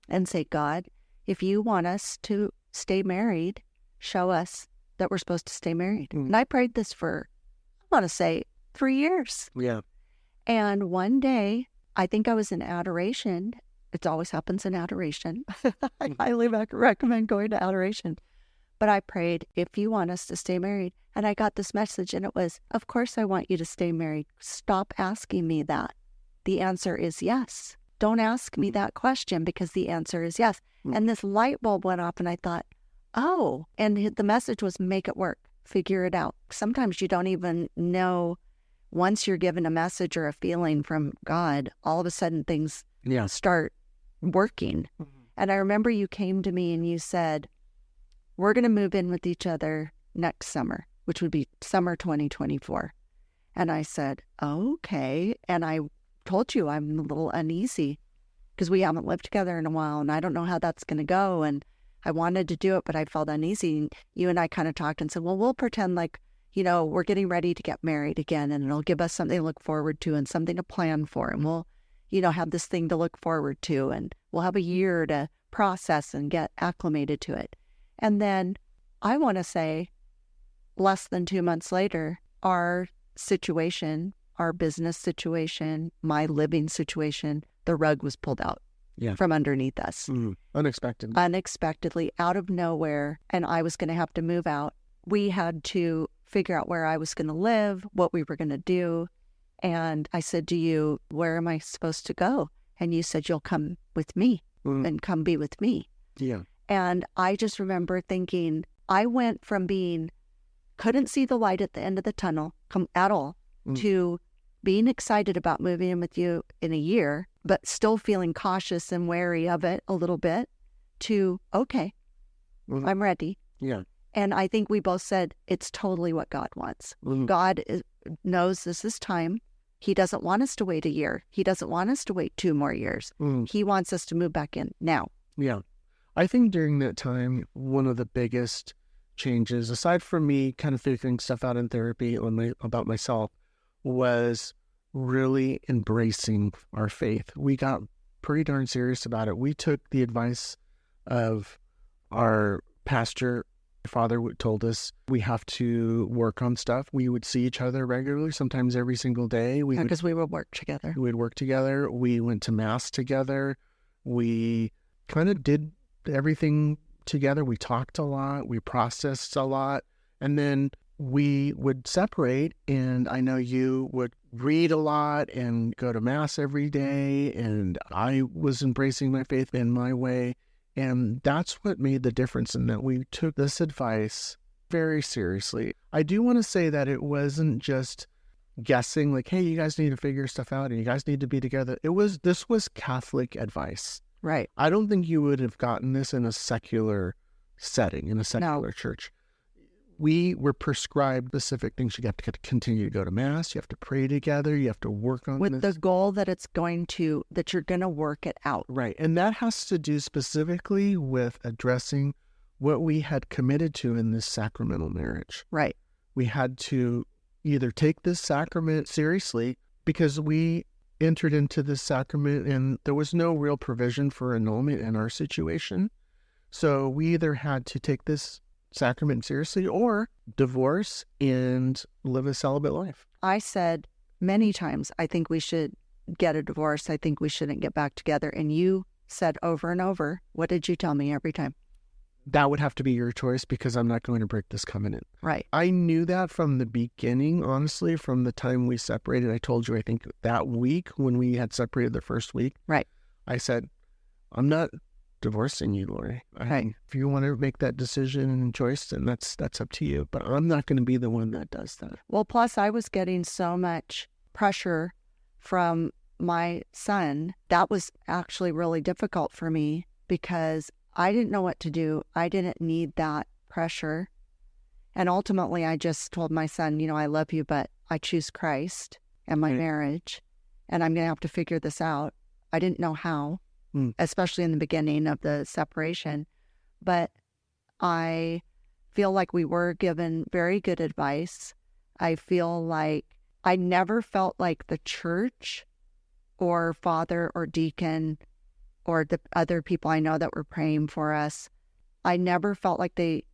and say, God, if you want us to stay married, show us that we're supposed to stay married. Mm. And I prayed this for, I want to say, 3 years. Yeah. And one day, I think I was in adoration. It always happens in adoration. I highly recommend going to adoration. But I prayed, if you want us to stay married. And I got this message, and it was, of course I want you to stay married. Stop asking me that. The answer is yes. Don't ask me that question because the answer is yes. And this light bulb went off, and I thought, oh, and the message was make it work, figure it out. Sometimes you don't even know, once you're given a message or a feeling from God, all of a sudden things start working. Mm-hmm. And I remember you came to me and you said, we're going to move in with each other next summer, which would be summer 2024. And I said, okay. And I told you I'm a little uneasy because we haven't lived together in a while, and I don't know how that's going to go. And I wanted to do it, but I felt uneasy. And you and I kind of talked and said, well, we'll pretend like, you know, we're getting ready to get married again, and it'll give us something to look forward to and something to plan for. And we'll, you know, have this thing to look forward to, and we'll have a year to process and get acclimated to it. And then I want to say less than 2 months later, our situation, our business situation, my living situation, the rug was pulled out from underneath us. Unexpectedly, out of nowhere. And I was going to have to move out. We had to figure out where I was going to live, what we were going to do. And I said to you, where am I supposed to go? And you said, you'll come with me and come be with me. Yeah. And I just remember thinking, I went from couldn't see the light at the end of the tunnel at all to being excited about moving in with you in a year, but still feeling cautious and wary of it a little bit, to, okay, I'm ready. Yeah. And I think we both said it's totally what God wants. God knows this is time. He doesn't want us to wait a year. He doesn't want us to wait 2 more years. He wants us to move back in now. Yeah. I think during that time, one of the biggest changes, aside from me kind of figuring stuff out in therapy about myself, was really embracing our faith. We got pretty darn serious about it. We took the advice of our pastor. My father told us we have to work on stuff. We would see each other regularly, sometimes every single day. Because we would work together. We would work together. We went to Mass together. We kind of did everything together. We talked a lot. We processed a lot. And then we would separate, and I know you would read a lot and go to Mass every day, and I was embracing my faith in my way. And that's what made the difference, in that we took this advice very seriously. I do want to say that it wasn't just guessing, like, hey, you guys need to figure stuff out and you guys need to be together. This was Catholic advice. Right. I don't think you would have gotten this in a secular setting, in a secular church. We were prescribed specific things. You have to continue to go to Mass. You have to pray together. You have to work on with this. the goal that that you're going to work it out. Right. And that has to do specifically with addressing what we had committed to in this sacramental marriage. Right. We had to either take this sacrament seriously, because we entered into this sacrament and there was no real provision for annulment in our situation. So we either had to take this sacrament seriously or divorce and live a celibate life. I said many times, I think we should get a divorce. I think we shouldn't get back together. And you said over and over, what did you tell me every time? That would have to be your choice, because I'm not going to break this covenant. Right. I knew that from the beginning, honestly, from the time we separated. I told you, I think that week when we had separated the first week. Right. I said, I'm not divorcing you, Lori. Right. If you want to make that decision and choice, then that's up to you. But I'm not going to be the one that does that. Well, plus I was getting so much pressure from my son. That was actually really difficult for me, because I didn't know what to do. I didn't need that pressure. And ultimately, I just told my son, I love you, but I choose Christ and my marriage, and I'm going to have to figure this out. I didn't know how, especially in the beginning of the separation. But I feel like we were given very good advice. I feel like I never felt like the church or father or deacon or the other people I know that were praying for us, I never felt like they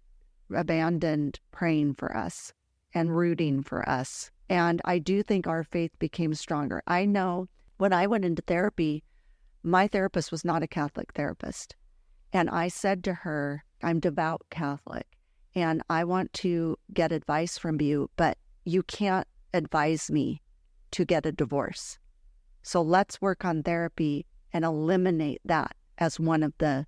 abandoned praying for us and rooting for us. And I do think our faith became stronger. I know when I went into therapy, my therapist was not a Catholic therapist. And I said to her, I'm devout Catholic, and I want to get advice from you, but you can't advise me to get a divorce. So let's work on therapy and eliminate that as one of the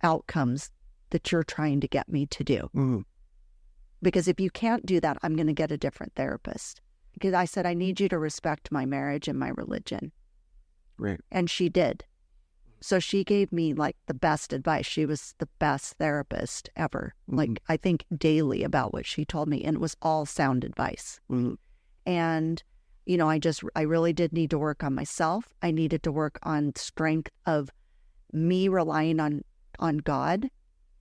outcomes that you're trying to get me to do. Mm. Because if you can't do that, I'm going to get a different therapist. Because I said, I need you to respect my marriage and my religion. Right. And she did. So she gave me like the best advice. She was the best therapist ever. Mm-hmm. Like, I think daily about what she told me, and it was all sound advice. Mm-hmm. And I really did need to work on myself. I needed to work on strength of me relying on God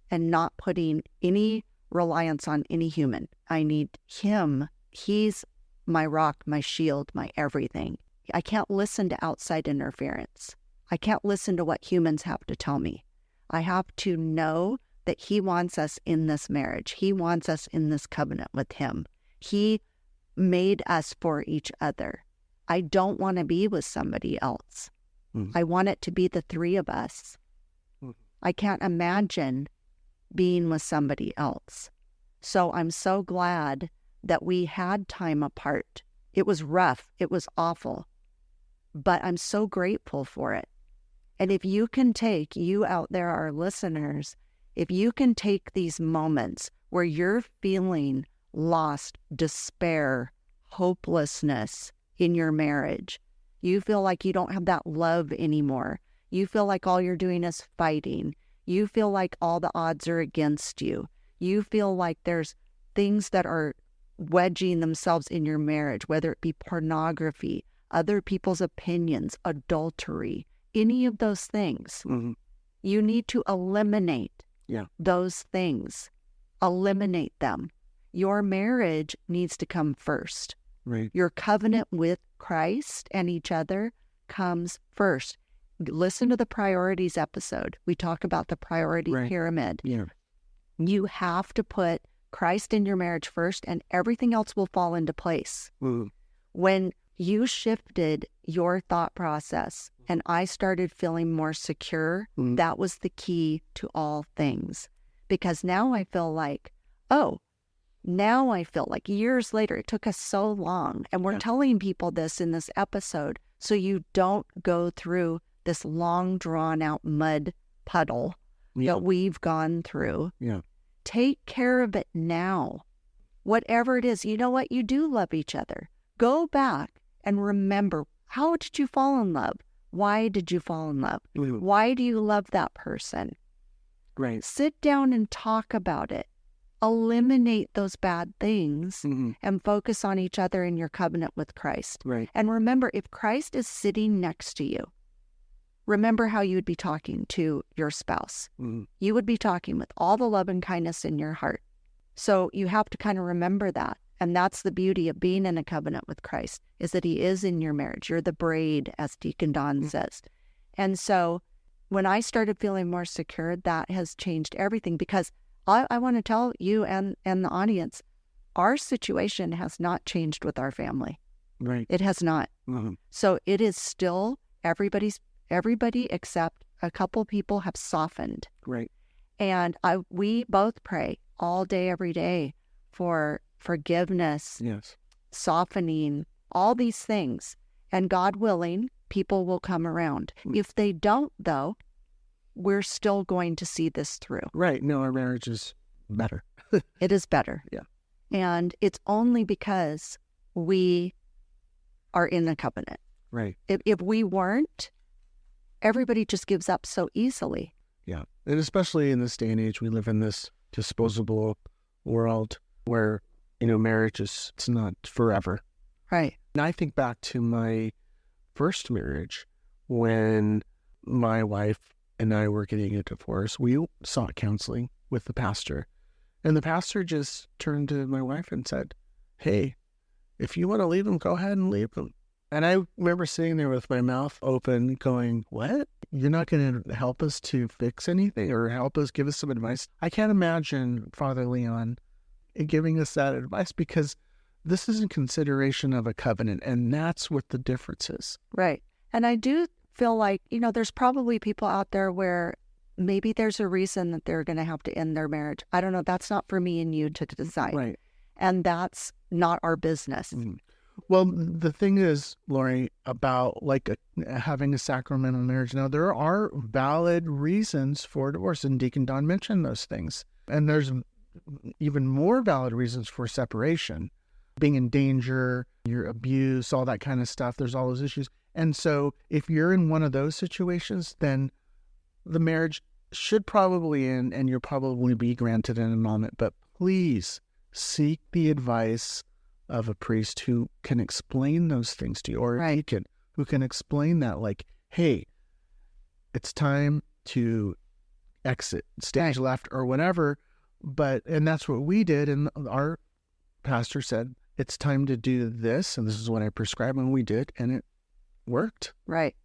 and not putting any reliance on any human. I need Him. He's my rock, my shield, my everything. I can't listen to outside interference. I can't listen to what humans have to tell me. I have to know that He wants us in this marriage. He wants us in this covenant with Him. He made us for each other. I don't want to be with somebody else. Mm-hmm. I want it to be the three of us. Mm-hmm. I can't imagine being with somebody else. So I'm so glad that we had time apart. It was rough. It was awful. But I'm so grateful for it. And if you can take, you out there, our listeners, if you can take these moments where you're feeling lost, despair, hopelessness in your marriage, you feel like you don't have that love anymore. You feel like all you're doing is fighting. You feel like all the odds are against you. You feel like there's things that are wedging themselves in your marriage, whether it be pornography, other people's opinions, adultery, any of those things. Mm-hmm. You need to eliminate those things. Eliminate them. Your marriage needs to come first. Right. Your covenant with Christ and each other comes first. listen to the priorities episode. We talk about the priority pyramid. Yeah. You have to put Christ in your marriage first, and everything else will fall into place. When you shifted your thought process and I started feeling more secure, that was the key to all things. Because now I feel like, years later, it took us so long, and we're telling people this in this episode so you don't go through this long drawn out mud puddle that we've gone through. Yeah. Take care of it now. Whatever it is, you know what? You do love each other. Go back and remember, how did you fall in love? Why did you fall in love? Why do you love that person? Right. Sit down and talk about it. Eliminate those bad things and focus on each other in your covenant with Christ. Right. And remember, if Christ is sitting next to you, remember how you would be talking to your spouse. You would be talking with all the love and kindness in your heart. So you have to kind of remember that. And that's the beauty of being in a covenant with Christ, is that he is in your marriage. You're the braid, as Deacon Don says. And so when I started feeling more secure, that has changed everything, because I want to tell you and the audience, our situation has not changed with our family. Right. It has not. So it is still everybody except a couple people have softened. Right. And we both pray all day, every day for forgiveness, softening, all these things. And God willing, people will come around. If they don't, though, we're still going to see this through. Right. No, our marriage is better. It is better. Yeah. And it's only because we are in a covenant. Right. If we weren't, everybody just gives up so easily. Yeah. And especially in this day and age, we live in this disposable world where, marriage it's not forever. Right. And I think back to my first marriage when my wife and I were getting a divorce. We sought counseling with the pastor, and the pastor just turned to my wife and said, "Hey, if you want to leave him, go ahead and leave him." And I remember sitting there with my mouth open going, "What? You're not going to help us to fix anything or help us, give us some advice?" I can't imagine Father Leon giving us that advice, because this is in consideration of a covenant, and that's what the difference is. Right. And I do feel like, there's probably people out there where maybe there's a reason that they're going to have to end their marriage. I don't know. That's not for me and you to decide. Right. And that's not our business. Well, the thing is, Lori, about having a sacramental marriage, now there are valid reasons for divorce, and Deacon Don mentioned those things. And there's even more valid reasons for separation, being in danger, your abuse, all that kind of stuff. There's all those issues. And so if you're in one of those situations, then the marriage should probably end, and you'll probably be granted an annulment. But please seek the advice of a priest who can explain those things to you, or a deacon who can explain that, like, hey, it's time to exit, stage left, or whatever. And that's what we did. And our pastor said, it's time to do this, and this is what I prescribe, and we did, and it worked. Right.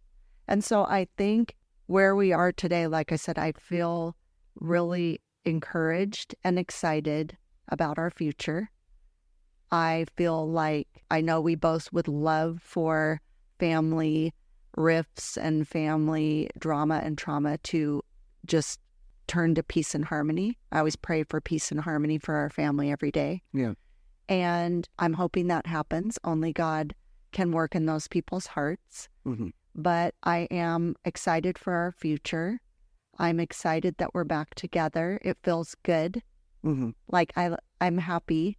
And so I think where we are today, like I said, I feel really encouraged and excited about our future. I feel like I know we both would love for family rifts and family drama and trauma to just turn to peace and harmony. I always pray for peace and harmony for our family every day. Yeah. And I'm hoping that happens. Only God can work in those people's hearts. But I am excited for our future. I'm excited that we're back together. It feels good. Like I'm happy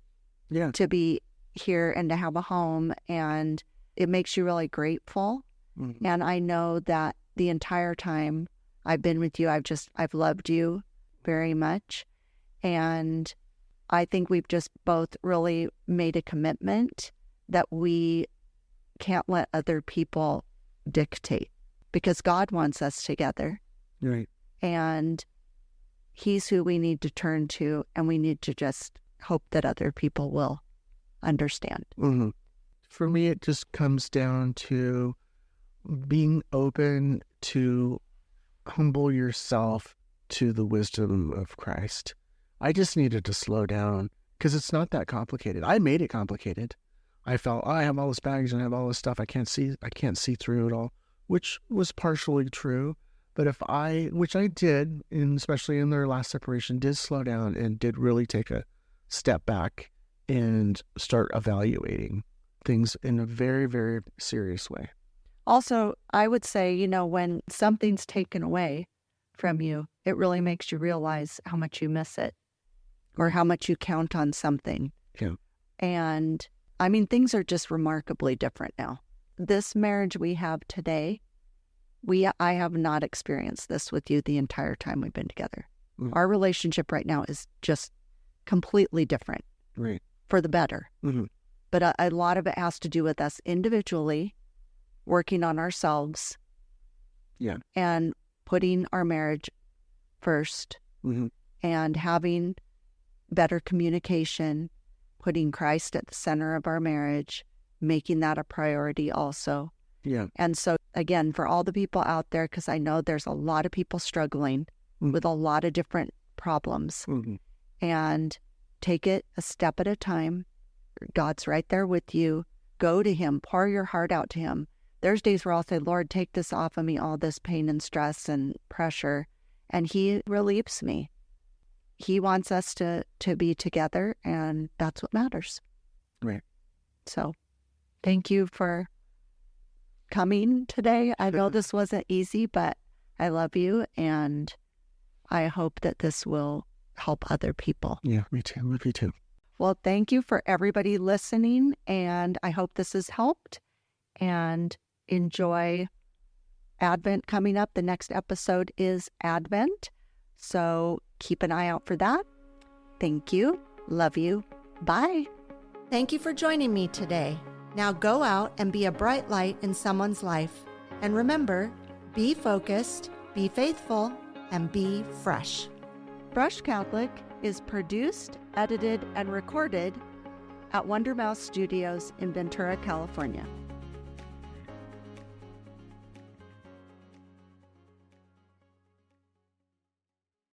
to be here and to have a home, and it makes you really grateful. And I know that the entire time I've been with you, I've loved you very much. And I think we've just both really made a commitment that we can't let other people dictate, because God wants us together. Right. And he's who we need to turn to, and we need to just hope that other people will understand. For me, it just comes down to being open to humble yourself to the wisdom of Christ. I just needed to slow down because it's not that complicated. I made it complicated. I felt, I have all this baggage and I have all this stuff. I can't see through it all, which was partially true. But which I did, and especially in their last separation, did slow down and did really take a step back and start evaluating things in a very, very serious way. Also, I would say, when something's taken away from you, it really makes you realize how much you miss it or how much you count on something. Yeah. And things are just remarkably different now. This marriage we have today, I have not experienced this with you the entire time we've been together. Mm-hmm. Our relationship right now is just completely different. Right. For the better. Mm-hmm. But a lot of it has to do with us individually working on ourselves. Yeah. And putting our marriage first. Mm-hmm. And having better communication, putting Christ at the center of our marriage, making that a priority also. Yeah. And so, again, for all the people out there, because I know there's a lot of people struggling with a lot of different problems, and take it a step at a time. God's right there with you. Go to Him. Pour your heart out to Him. There's days where I'll say, Lord, take this off of me, all this pain and stress and pressure. And He relieves me. He wants us to be together, and that's what matters. Right. So thank you for coming today. I know this wasn't easy, but I love you, and I hope that this will help other people. Yeah, me too. Love you too. Well, thank you for everybody listening, and I hope this has helped, and enjoy Advent coming up. The next episode is Advent, so keep an eye out for that. Thank you. Love you. Bye. Thank you for joining me today. Now go out and be a bright light in someone's life. And remember, be focused, be faithful, and be fresh. Fresh Catholic is produced, edited, and recorded at Wonder Mouse Studios in Ventura, California.